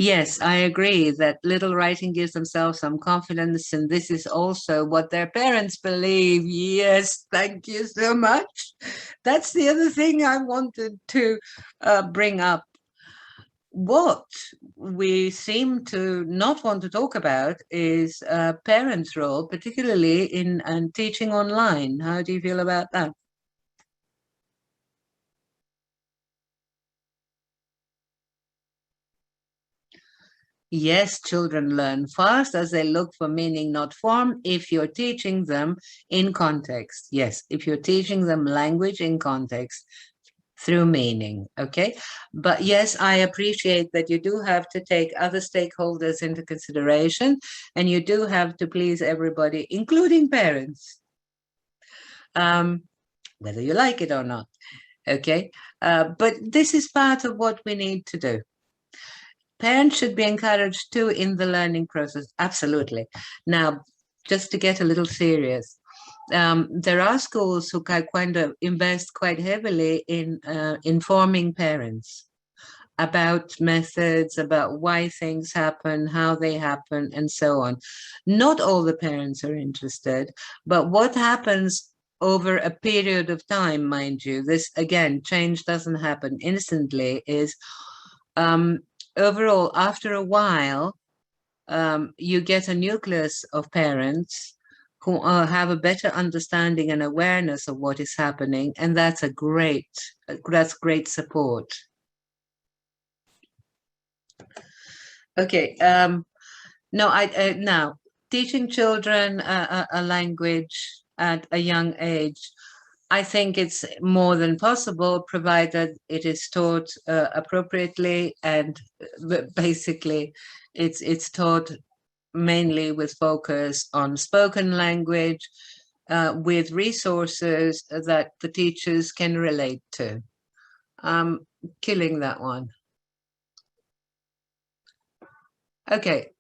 Yes, I agree that little writing gives themselves some confidence, and this is also what their parents believe. Yes, thank you so much. That's the other thing I wanted to bring up. What we seem to not want to talk about is parents' role, particularly in teaching online. How do you feel about that? Yes, children learn fast as they look for meaning, not form, if you're teaching them in context. Yes, if you're teaching them language in context through meaning, okay? But yes, I appreciate that you do have to take other stakeholders into consideration, and you do have to please everybody, including parents, whether you like it or not, okay? But this is part of what we need to do. Parents should be encouraged too in the learning process. Absolutely. Now, just to get a little serious, there are schools who kind of invest quite heavily in informing parents about methods, about why things happen, how they happen, and so on. Not all the parents are interested, but what happens over a period of time, mind you, this again, change doesn't happen instantly, is overall, after a while, you get a nucleus of parents who have a better understanding and awareness of what is happening, and that's great support. Okay. Now teaching children a language at a young age, I think it's more than possible, provided it is taught appropriately, and basically it's taught mainly with focus on spoken language, with resources that the teachers can relate to. Killing that one. Okay.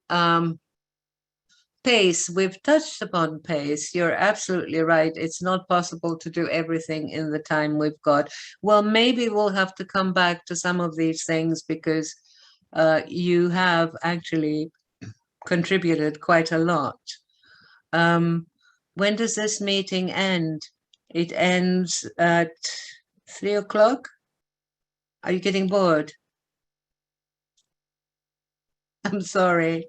Pace, we've touched upon pace. You're absolutely right. It's not possible to do everything in the time we've got. Well, maybe we'll have to come back to some of these things because you have actually contributed quite a lot. When does this meeting end? It ends at 3 o'clock. Are you getting bored? I'm sorry.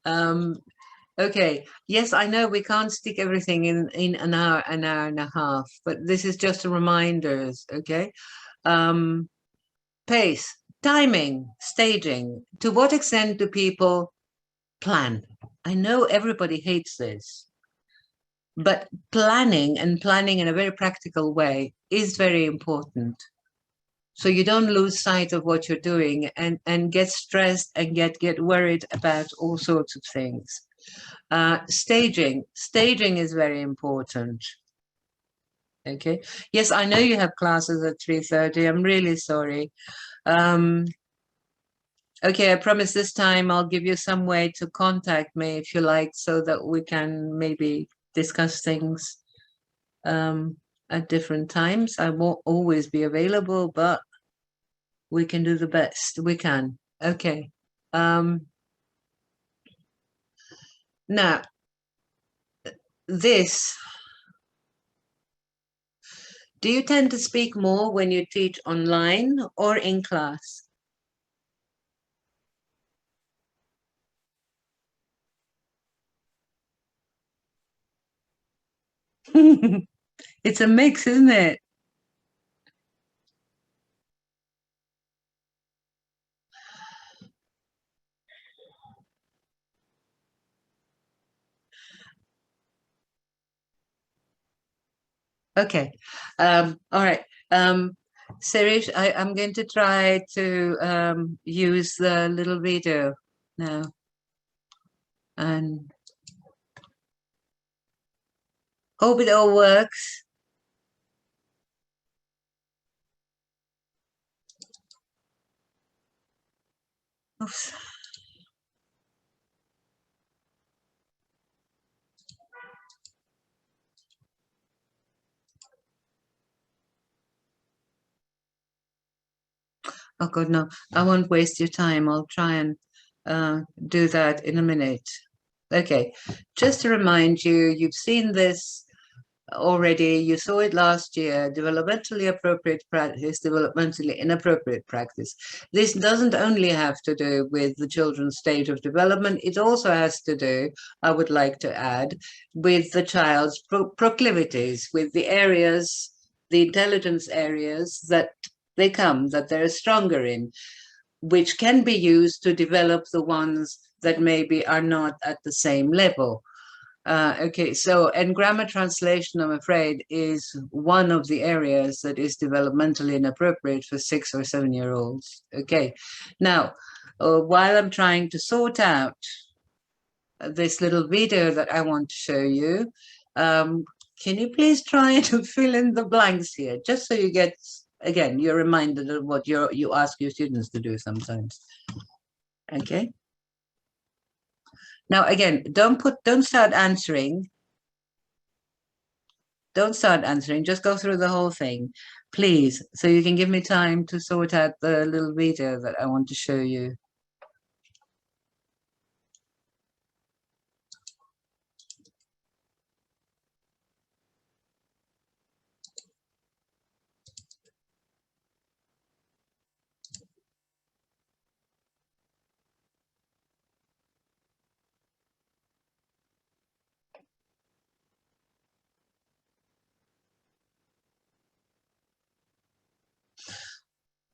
Okay. Yes, I know we can't stick everything in an hour and a half, but this is just a reminders, okay? Pace, timing, staging. To what extent do people plan? I know everybody hates this, but planning and planning in a very practical way is very important. So you don't lose sight of what you're doing and get stressed and get worried about all sorts of things. Staging is very important. Okay. Yes, I know you have classes at 3:30. I'm really sorry. Okay, I promise this time I'll give you some way to contact me if you like, so that we can maybe discuss things at different times. I won't always be available, but we can do the best we can. Okay. Now, this, do you tend to speak more when you teach online or in class? It's a mix, isn't it? Okay. All right. Sirish, I'm going to try to use the little video now. And hope it all works. Oops. Oh God, no, I won't waste your time. I'll try and do that in a minute. Okay, just to remind you, you've seen this already. You saw it last year, developmentally appropriate practice, developmentally inappropriate practice. This doesn't only have to do with the children's stage of development, it also has to do, I would like to add, with the child's proclivities, with the areas, the intelligence areas that that they're stronger in, which can be used to develop the ones that maybe are not at the same level. Okay, so, and grammar translation, I'm afraid, is one of the areas that is developmentally inappropriate for 6 or 7-year-olds. Okay, now, while I'm trying to sort out this little video that I want to show you, can you please try to fill in the blanks here, just so you get, again, you're reminded of what you ask your students to do sometimes. Okay. Now, again, don't start answering. Don't start answering, just go through the whole thing, please, so you can give me time to sort out the little video that I want to show you.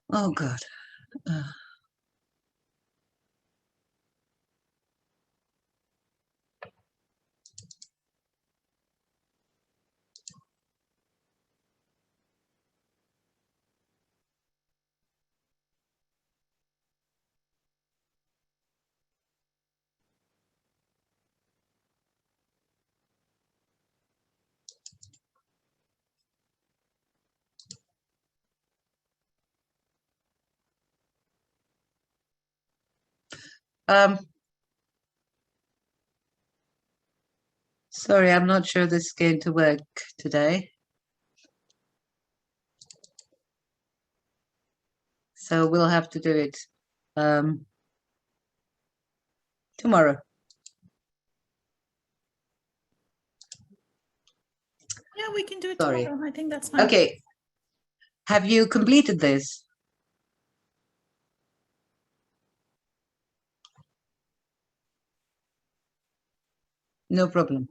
Oh, God. Sorry, I'm not sure this is going to work today. So we'll have to do it tomorrow. Yeah, we can do it Sorry. tomorrow. I think that's fine. Okay. Have you completed this? No problem.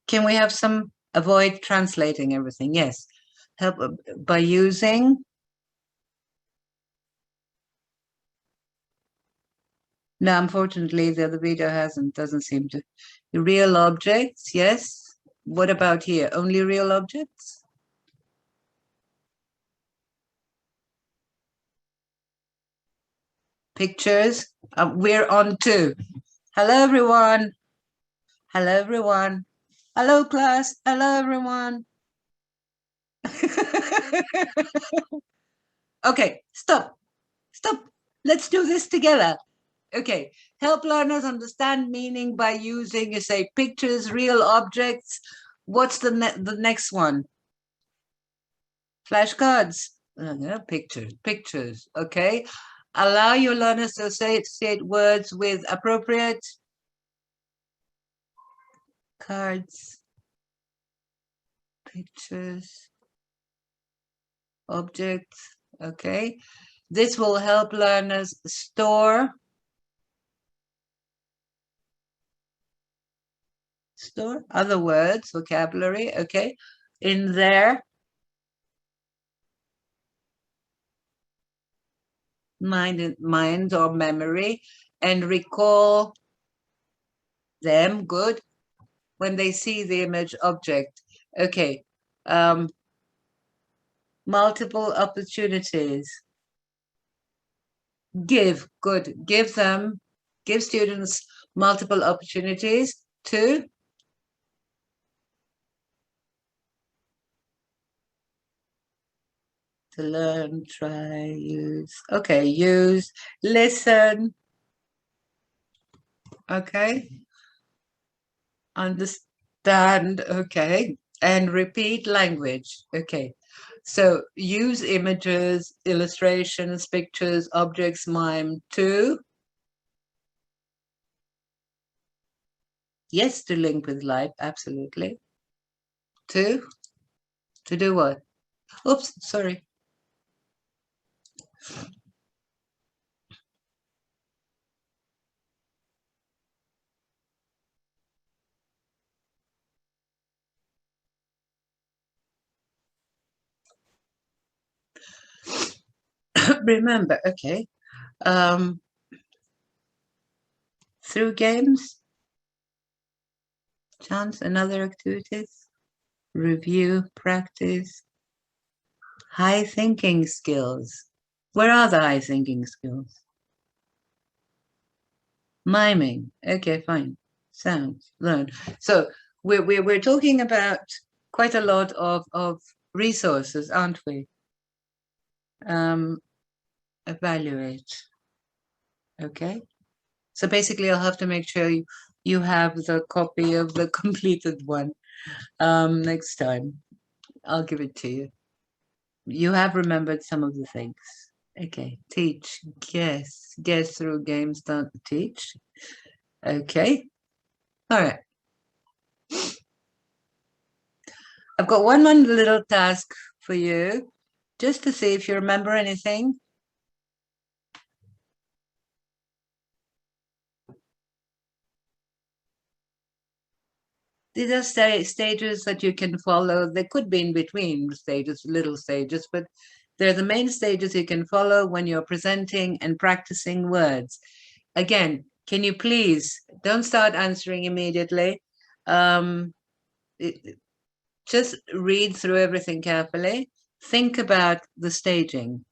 Can we have some avoid translating everything? Yes. Help by using. No, unfortunately, the other video doesn't seem to. Real objects, yes. What about here? Only real objects? Pictures. We're on 2. Hello, everyone. Hello, everyone. Hello, class. Hello, everyone. Okay, stop. Stop. Let's do this together. Okay, help learners understand meaning by using, you say, pictures, real objects. What's the next one? Flashcards. Pictures. Okay. Allow your learners to associate words with appropriate cards, pictures, objects. Okay. This will help learners store other words, vocabulary, okay, in their mind or memory, and recall them good when they see the image object. Okay. Multiple opportunities. Give students multiple opportunities to learn, try, use. Okay, use, listen. Okay. Understand. Okay. And repeat language. Okay. So use images, illustrations, pictures, objects, mime to. Yes, to link with life. Absolutely. To do what? Oops, sorry. Remember, okay. Through games, chance and other activities, review, practice, high thinking skills. Where are the high thinking skills? Miming. Okay, fine. Sounds, learn. So we're talking about quite a lot of resources, aren't we? Evaluate. Okay. So basically, I'll have to make sure you have the copy of the completed one next time. I'll give it to you. You have remembered some of the things. Okay, teach, guess through games, start to teach. Okay, all right. I've got one little task for you, just to see if you remember anything. These are stages that you can follow. They could be in between stages, little stages, but they're the main stages you can follow when you're presenting and practicing words. Again, can you please don't start answering immediately. Just read through everything carefully. Think about the staging.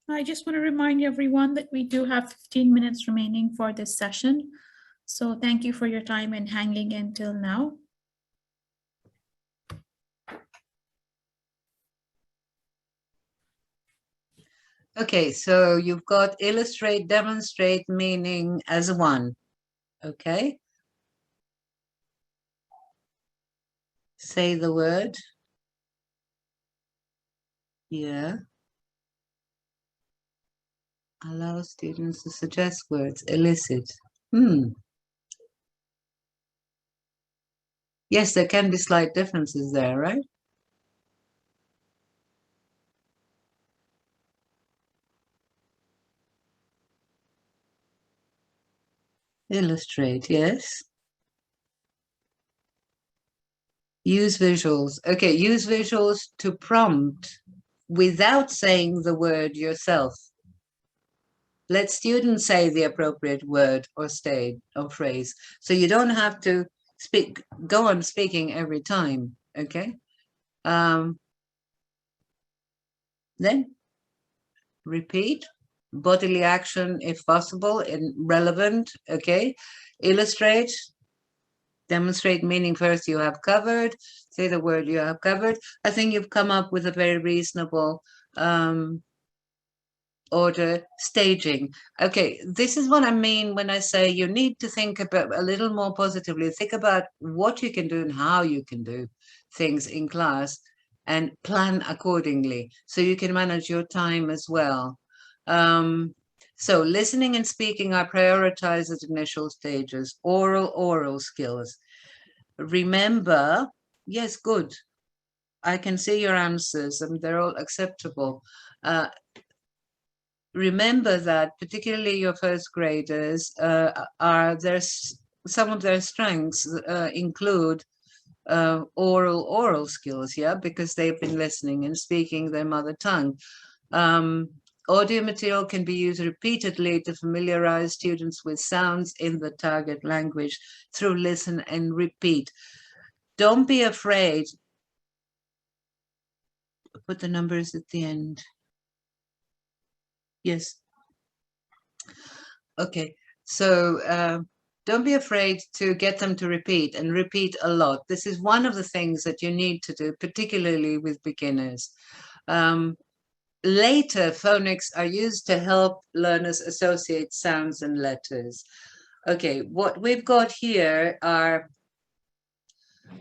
I just want to remind everyone that we do have 15 minutes remaining for this session. So thank you for your time and hanging in till now. Okay, so you've got illustrate, demonstrate, meaning as one. Okay. Say the word. Yeah. Allow students to suggest words. Elicit. Yes, there can be slight differences there, right? Illustrate, yes. Use visuals. Okay, use visuals to prompt without saying the word yourself. Let students say the appropriate word or state or phrase. So you don't have to go on speaking every time, okay? Then repeat, bodily action if possible and relevant, okay? Illustrate, demonstrate meaning first you have covered, say the word you have covered. I think you've come up with a very reasonable order. Staging. Okay, this is what I mean when I say you need to think about a little more positively. Think about what you can do and how you can do things in class and plan accordingly so you can manage your time as well. So listening and speaking are prioritized at initial stages. Oral skills. Remember, yes, good. I can see your answers and they're all acceptable. Remember that particularly your first graders some of their strengths include oral skills, yeah, because they've been listening and speaking their mother tongue. Audio material can be used repeatedly to familiarize students with sounds in the target language through listen and repeat. Don't be afraid. Put the numbers at the end. Yes. Okay. So don't be afraid to get them to repeat and repeat a lot. This is one of the things that you need to do, particularly with beginners. Later, phonics are used to help learners associate sounds and letters. Okay, what we've got here are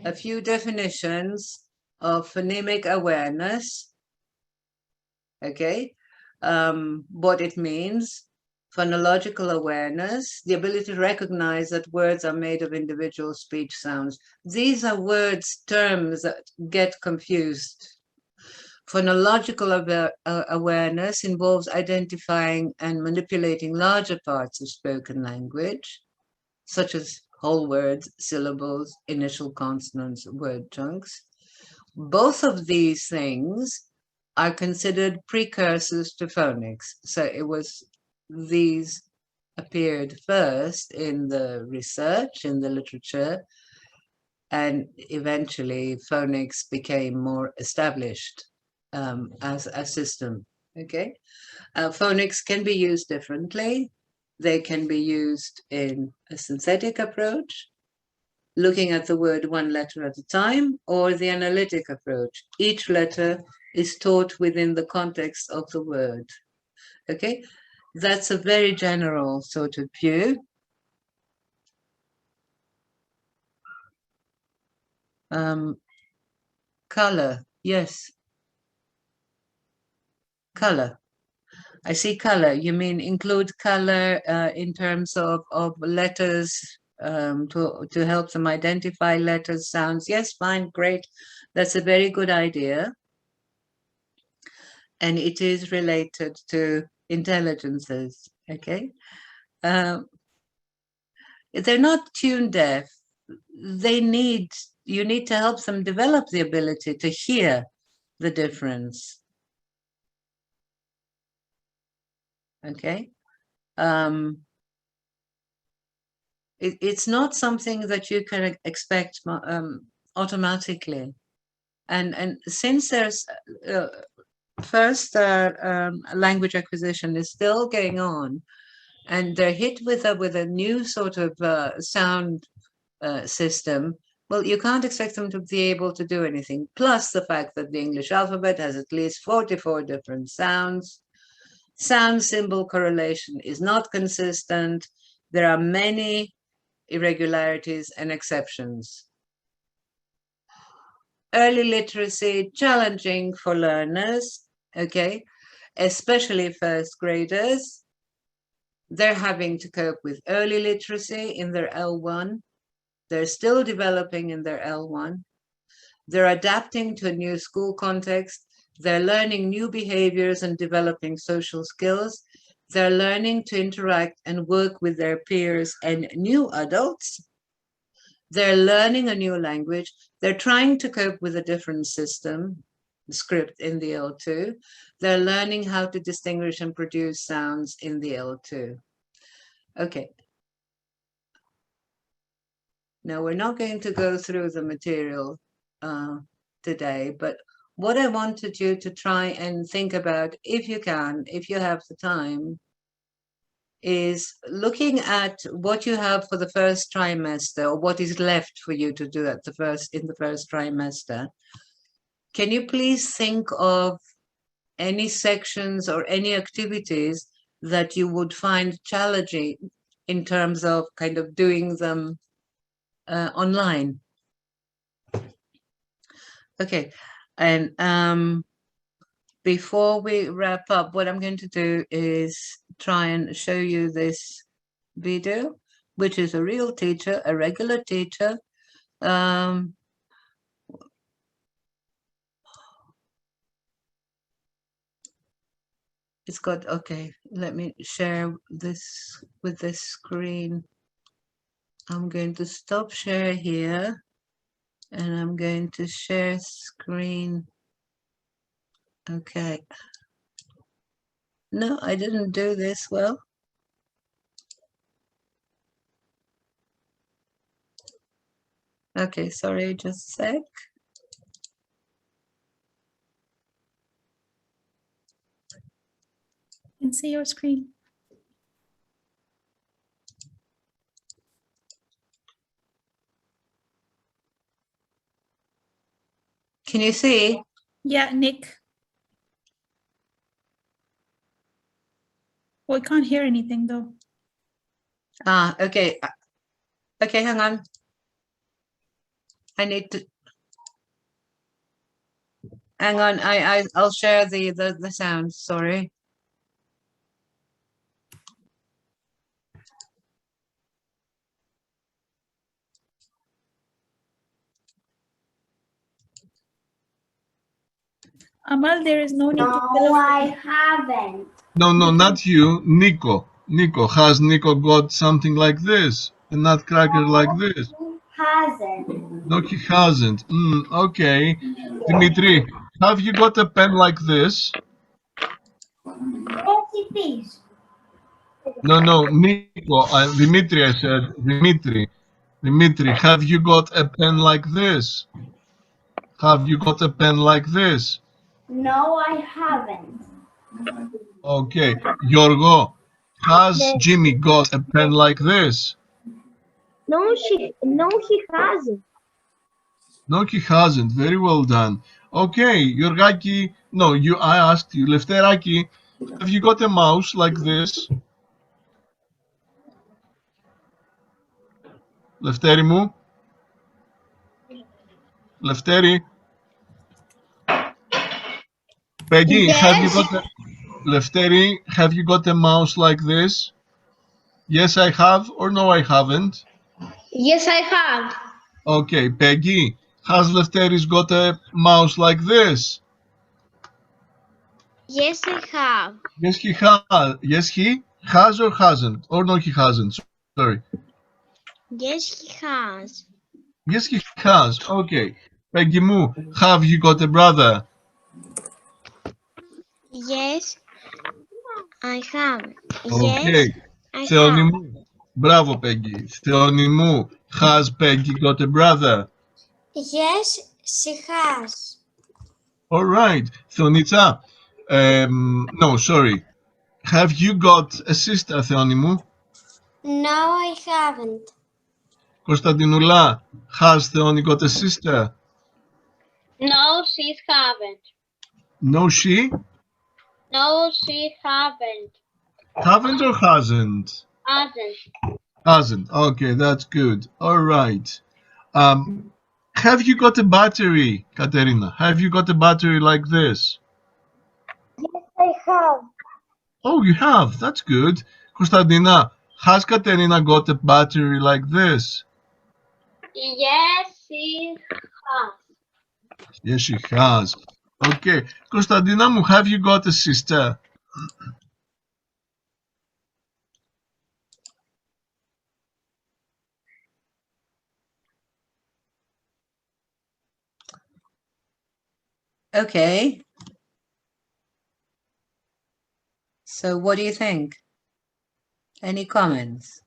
a few definitions of phonemic awareness. Okay, what it means. Phonological awareness, the ability to recognize that words are made of individual speech sounds. These are words, terms that get confused. Phonological awareness involves identifying and manipulating larger parts of spoken language, such as whole words, syllables, initial consonants, word chunks. Both of these things are considered precursors to phonics. So these appeared first in the research, in the literature, and eventually phonics became more established as a system, okay? Phonics can be used differently. They can be used in a synthetic approach, looking at the word one letter at a time, or the analytic approach. Each letter is taught within the context of the word, okay? That's a very general sort of view. Color, yes. Color. I see color. You mean include color in terms of letters to help them identify letters, sounds? Yes, fine, great. That's a very good idea. And it is related to intelligences, okay? They're not tune deaf. You need to help them develop the ability to hear the difference. Okay. It's not something that you can expect automatically. And since there's first language acquisition is still going on, and they're hit with a new sort of sound system, well, you can't expect them to be able to do anything. Plus the fact that the English alphabet has at least 44 different sounds. Sound symbol correlation is not consistent. There are many irregularities and exceptions. Early literacy, challenging for learners, okay, especially first graders. They're having to cope with early literacy in their L1. They're still developing in their L1. They're adapting to a new school context. They're learning new behaviors and developing social skills. They're learning to interact and work with their peers and new adults. They're learning a new language. They're trying to cope with a different system, script in the L2. They're learning how to distinguish and produce sounds in the L2. Okay. Now, we're not going to go through the material today, but what I wanted you to try and think about, if you can, if you have the time, is looking at what you have for the first trimester, or what is left for you to do in the first trimester. Can you please think of any sections or any activities that you would find challenging in terms of kind of doing them online? Okay, and before we wrap up, what I'm going to do is try and show you this video, which is a real teacher, a regular teacher. It's got, okay, let me share this with this screen. I'm going to stop share here, and I'm going to share screen. Okay. No, I didn't do this well. Okay, sorry, just a sec. You can see your screen. Can you see? Yeah, Nick. We can't hear anything though. Ah, okay. Okay, hang on. I need to hang on. I'll share the sound. Sorry. Amal, there is no need to fill No, up. I haven't. No, not you, Nico. Nico, has Nico got something like this? A nutcracker like this? Hasn't. No, he hasn't. Okay. Dimitri, have you got a pen like this? Yes, it is. No, Nico. Dimitri, I said. Dimitri, have you got a pen like this? Have you got a pen like this? No, I haven't. Okay. Yorgo, has Yes. Jimmy got a pen like this? No, he hasn't. No, he hasn't. Very well done. Okay, Yorgaki. No, I asked you. Lefteraki, have you got a mouse like this? Lefteri mu? Lefteri? Peggy, have you got a... Lefteri, have you got a mouse like this? Yes, I have, or no, I haven't? Yes, I have. Okay, Peggy, has Lefteri's got a mouse like this? Yes, I have. Yes, he has. Yes, he has or hasn't? Or no, he hasn't. Sorry. Yes, he has. Yes, he has. Okay. Peggy Moo, have you got a brother? Yes, I have. Okay. I Theoni have. Moo. Bravo, Peggy. Theoni Moo, has Peggy got a brother? Yes, she has. All right. Theonitsa, No, sorry. Have you got a sister, Θεόνη μου? No, I haven't. Κωνσταντινούλα, has Θεόνη got a sister? No, she haven't. No, she? No, she haven't. Haven't or hasn't? Hasn't. Hasn't. Okay, that's good. All right. Have you got a battery, Katerina? Have you got a battery like this? I have. Oh, you have. That's good. Konstantina, has Katerina got a battery like this? Yes, she has. Yes, she has. Okay. Konstantina, have you got a sister? Okay. So what do you think? Any comments?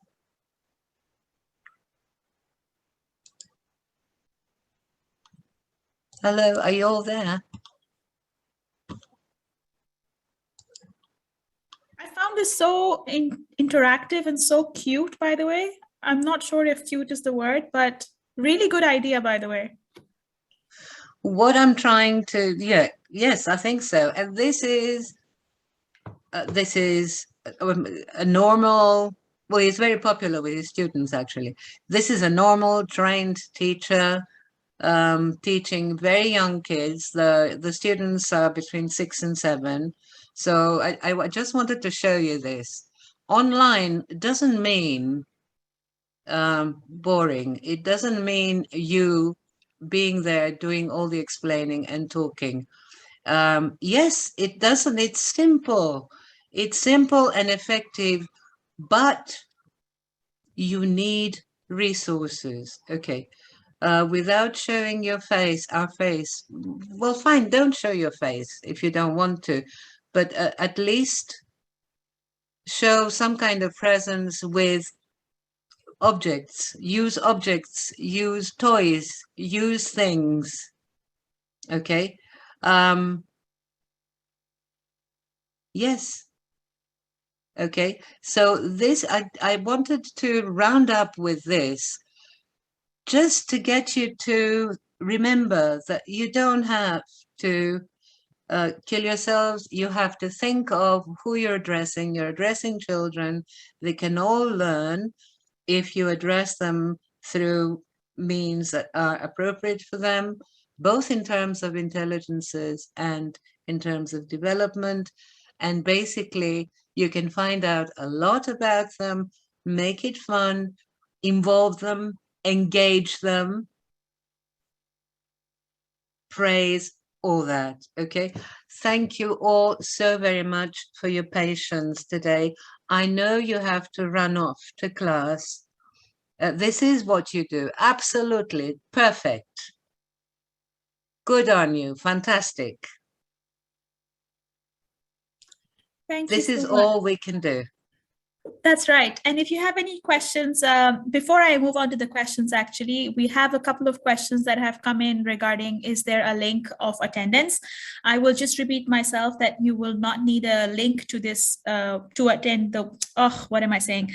Hello, are you all there? I found this so interactive and so cute, by the way. I'm not sure if cute is the word, but really good idea, by the way. What I'm trying to, yes, I think so. And this is a normal, well, it's very popular with his students, actually. This is a normal trained teacher teaching very young kids. The students are between 6 and 7. So I just wanted to show you this. Online doesn't mean boring. It doesn't mean you being there doing all the explaining and talking. Yes, it doesn't. It's simple. It's simple and effective, but you need resources. Okay. Without showing your face, our face, well, fine, don't show your face if you don't want to, but at least show some kind of presence with objects, use toys, use things. Okay. Yes. Okay. So this, I wanted to round up with this just to get you to remember that you don't have to kill yourselves. You have to think of who you're addressing. You're addressing children. They can all learn if you address them through means that are appropriate for them, both in terms of intelligences and in terms of development. And basically, you can find out a lot about them, make it fun, involve them, engage them, praise, all that. Okay. Thank you all so very much for your patience today. I know you have to run off to class. This is what you do. Absolutely perfect. Good on you. Fantastic. Thank you This so is much. all we can do. That's right. And if you have any questions, before I move on to the questions, actually, we have a couple of questions that have come in regarding, is there a link of attendance? I will just repeat myself that you will not need a link to this to attend the, what am I saying?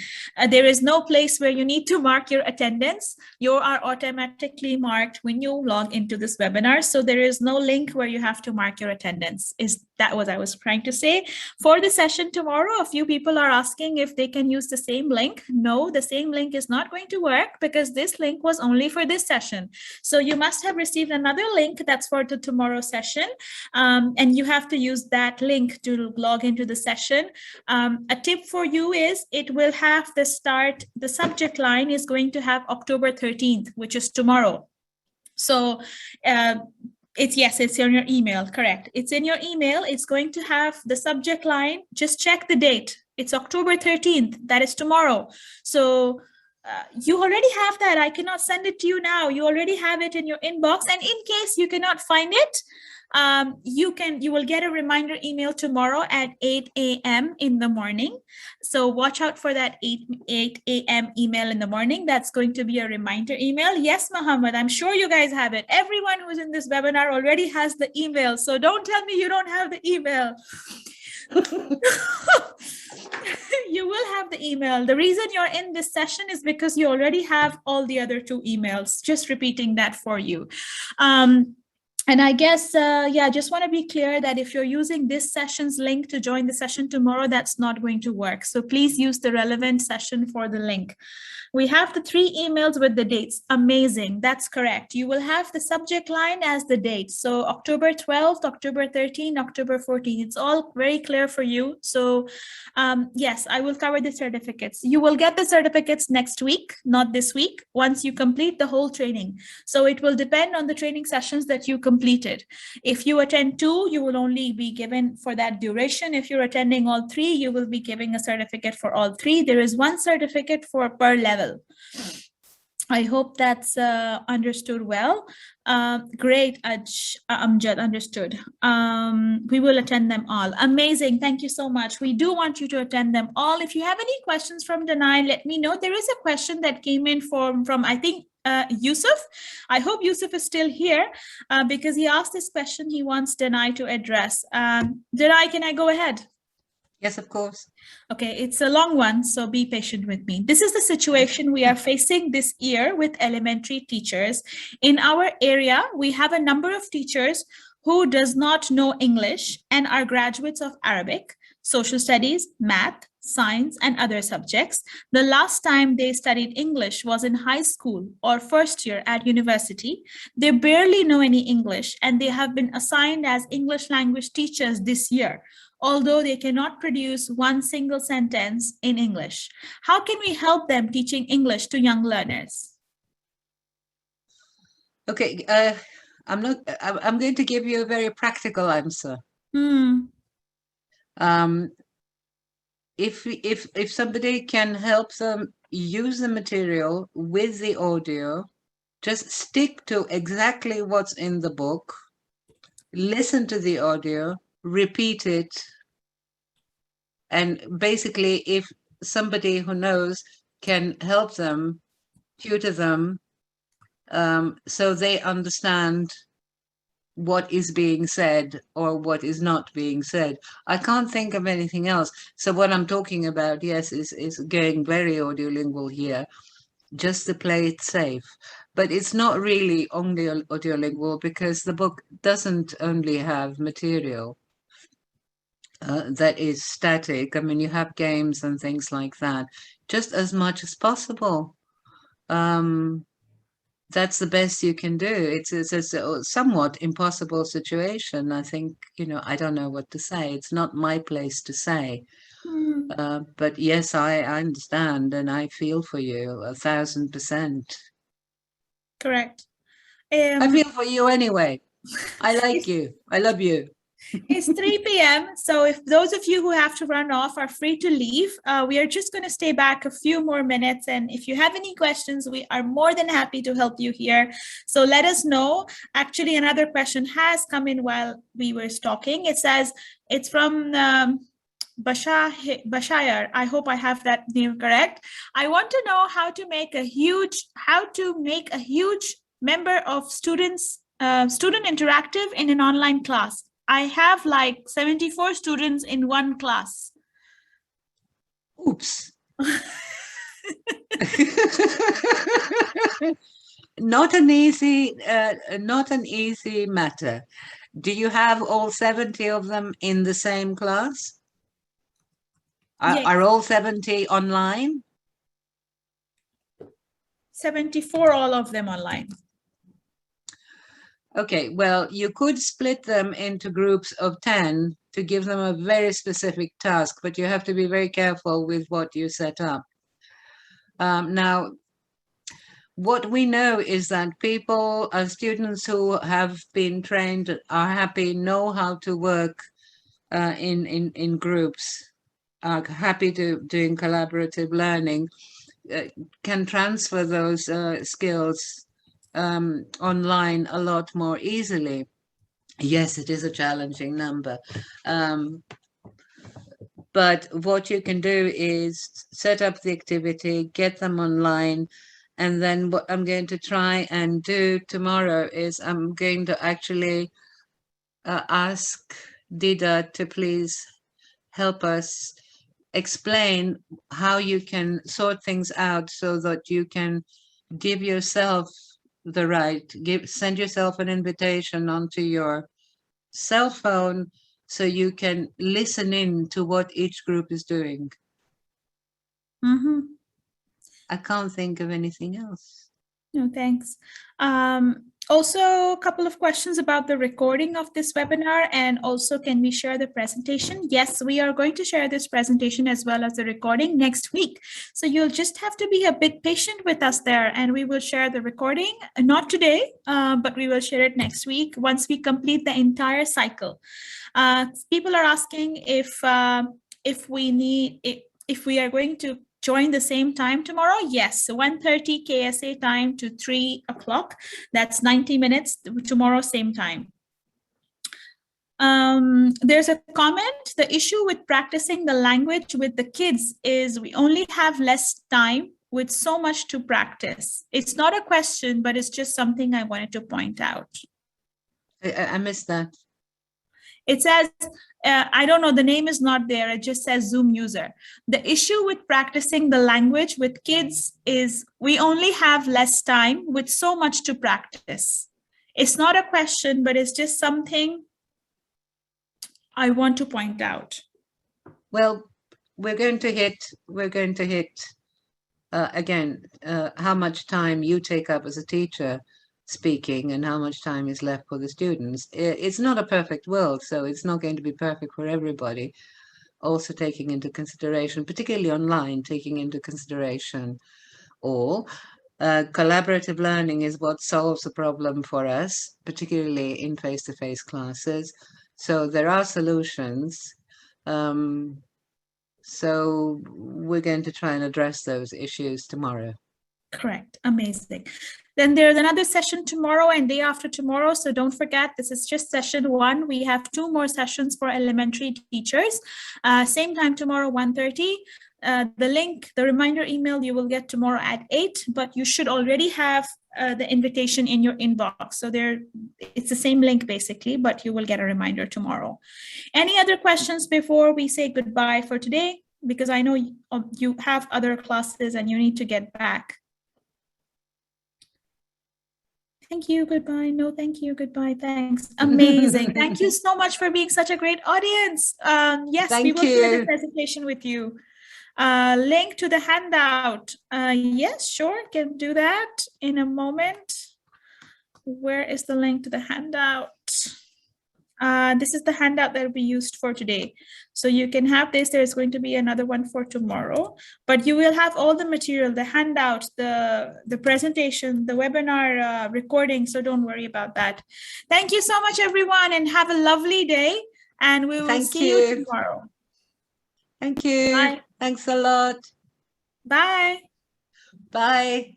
There is no place where you need to mark your attendance. You are automatically marked when you log into this webinar. So there is no link where you have to mark your attendance. Is that what I was trying to say? For the session tomorrow, a few people are asking if they can use the same link. No, the same link is not going to work because this link was only for this session. So you must have received another link that's for the tomorrow session. And you have to use that link to log into the session. A tip for you is it will have the subject line is going to have October 13th, which is tomorrow. So it's in your email, correct. It's in your email. It's going to have the subject line. Just check the date. It's October 13th. That is tomorrow. So you already have that. I cannot send it to you now. You already have it in your inbox. And in case you cannot find it, You will get a reminder email tomorrow at 8 a.m. in the morning. So watch out for that 8 a.m. email in the morning. That's going to be a reminder email. Yes, Muhammad, I'm sure you guys have it. Everyone who's in this webinar already has the email. So don't tell me you don't have the email. You will have the email. The reason you're in this session is because you already have all the other 2 emails. Just repeating that for you. And I guess, yeah, just want to be clear that if you're using this session's link to join the session tomorrow, that's not going to work. So please use the relevant session for the link. We have the 3 emails with the dates. Amazing. That's correct. You will have the subject line as the date. So October 12th, October 13th, October 14th. It's all very clear for you. So yes, I will cover the certificates. You will get the certificates next week, not this week, once you complete the whole training. So it will depend on the training sessions that you completed. If you attend 2, you will only be given for that duration. If you're attending all 3, you will be giving a certificate for all 3. There is 1 certificate for per level. I hope that's understood well. Great, Amjad, understood. We will attend them all. Amazing, thank you so much. We do want you to attend them all. If you have any questions from Danai, let me know. There is a question that came in from I think, Yusuf. I hope Yusuf is still here because he asked this question he wants Danai to address. Danai, can I go ahead? Yes, of course. Okay, it's a long one, so be patient with me. This is the situation we are facing this year with elementary teachers. In our area, we have a number of teachers who does not know English and are graduates of Arabic, social studies, math, science, and other subjects. The last time they studied English was in high school or first year at university. They barely know any English, and they have been assigned as English language teachers this year, although they cannot produce 1 single sentence in English. How can we help them teaching English to young learners? Okay, I'm going to give you a very practical answer. If somebody can help them use the material with the audio, just stick to exactly what's in the book, listen to the audio, repeat it. And basically, if somebody who knows can help them, tutor them, so they understand what is being said or what is not being said. I can't think of anything else. So what I'm talking about, yes, is going very audiolingual here, just to play it safe. But it's not really only audiolingual because the book doesn't only have material that is static. I mean, you have games and things like that, just as much as possible. That's the best you can do. It's a somewhat impossible situation. I think, I don't know what to say. It's not my place to say. But yes, I understand and I feel for you 1,000%. Correct. I feel for you anyway. I like you. I love you. It's 3 p.m. So if those of you who have to run off are free to leave, we are just going to stay back a few more minutes. And if you have any questions, we are more than happy to help you here. So let us know. Actually, another question has come in while we were talking. It says, it's from Bashayar. I hope I have that name correct. I want to know how to make a huge member of student interactive in an online class. I have like 74 students in one class. Oops. Not an easy matter. Do you have all 70 of them in the same class? Yes. Are all 70 online? 74, all of them online. Okay, well, you could split them into groups of 10 to give them a very specific task, but you have to be very careful with what you set up. Now, what we know is that students who have been trained are happy, know how to work in groups, are happy to doing collaborative learning, can transfer those skills online a lot more easily. Yes, it is a challenging number. But what you can do is set up the activity, get them online, and then what I'm going to try and do tomorrow is I'm going to actually ask Dida to please help us explain how you can sort things out so that you can give yourself the right, send yourself an invitation onto your cell phone so you can listen in to what each group is doing. Mm-hmm. I can't think of anything else. No, thanks. Also, a couple of questions about the recording of this webinar, and also can we share the presentation? Yes, we are going to share this presentation as well as the recording next week. So you'll just have to be a bit patient with us there, and we will share the recording, not today, but we will share it next week once we complete the entire cycle. People are asking if we are going to join the same time tomorrow. Yes, 1:30 KSA time to 3 o'clock. That's 90 minutes tomorrow, same time. There's a comment. The issue with practicing the language with the kids is we only have less time with so much to practice. It's not a question, but it's just something I wanted to point out. I missed that. It says, I don't know, the name is not there. It just says Zoom user. The issue with practicing the language with kids is we only have less time with so much to practice. It's not a question, but it's just something I want to point out. Well, we're going to hit again, how much time you take up as a teacher speaking and how much time is left for the students. It's not a perfect world, so it's not going to be perfect for everybody. Also taking into consideration, particularly online, taking into consideration all collaborative learning is what solves the problem for us, particularly in face-to-face classes. So there are solutions. So we're going to try and address those issues tomorrow. Correct. Amazing. Then there's another session tomorrow and day after tomorrow. So don't forget, this is just session 1. We have 2 more sessions for elementary teachers. Same time tomorrow, 1:30. The link, the reminder email you will get tomorrow at 8, but you should already have the invitation in your inbox. So it's the same link basically, but you will get a reminder tomorrow. Any other questions before we say goodbye for today? Because I know you have other classes and you need to get back. Thank you, goodbye. No, thank you, goodbye, thanks. Amazing. Thank you so much for being such a great audience. Yes, we will share the presentation with you. Link to the handout. Yes, sure, can do that in a moment. Where is the link to the handout? This is the handout that we used for today. So you can have this. There's going to be another one for tomorrow, but you will have all the material, the handout, the presentation, the webinar recording. So don't worry about that. Thank you so much, everyone, and have a lovely day. And we will see you tomorrow. Thank you. Bye. Thanks a lot. Bye. Bye.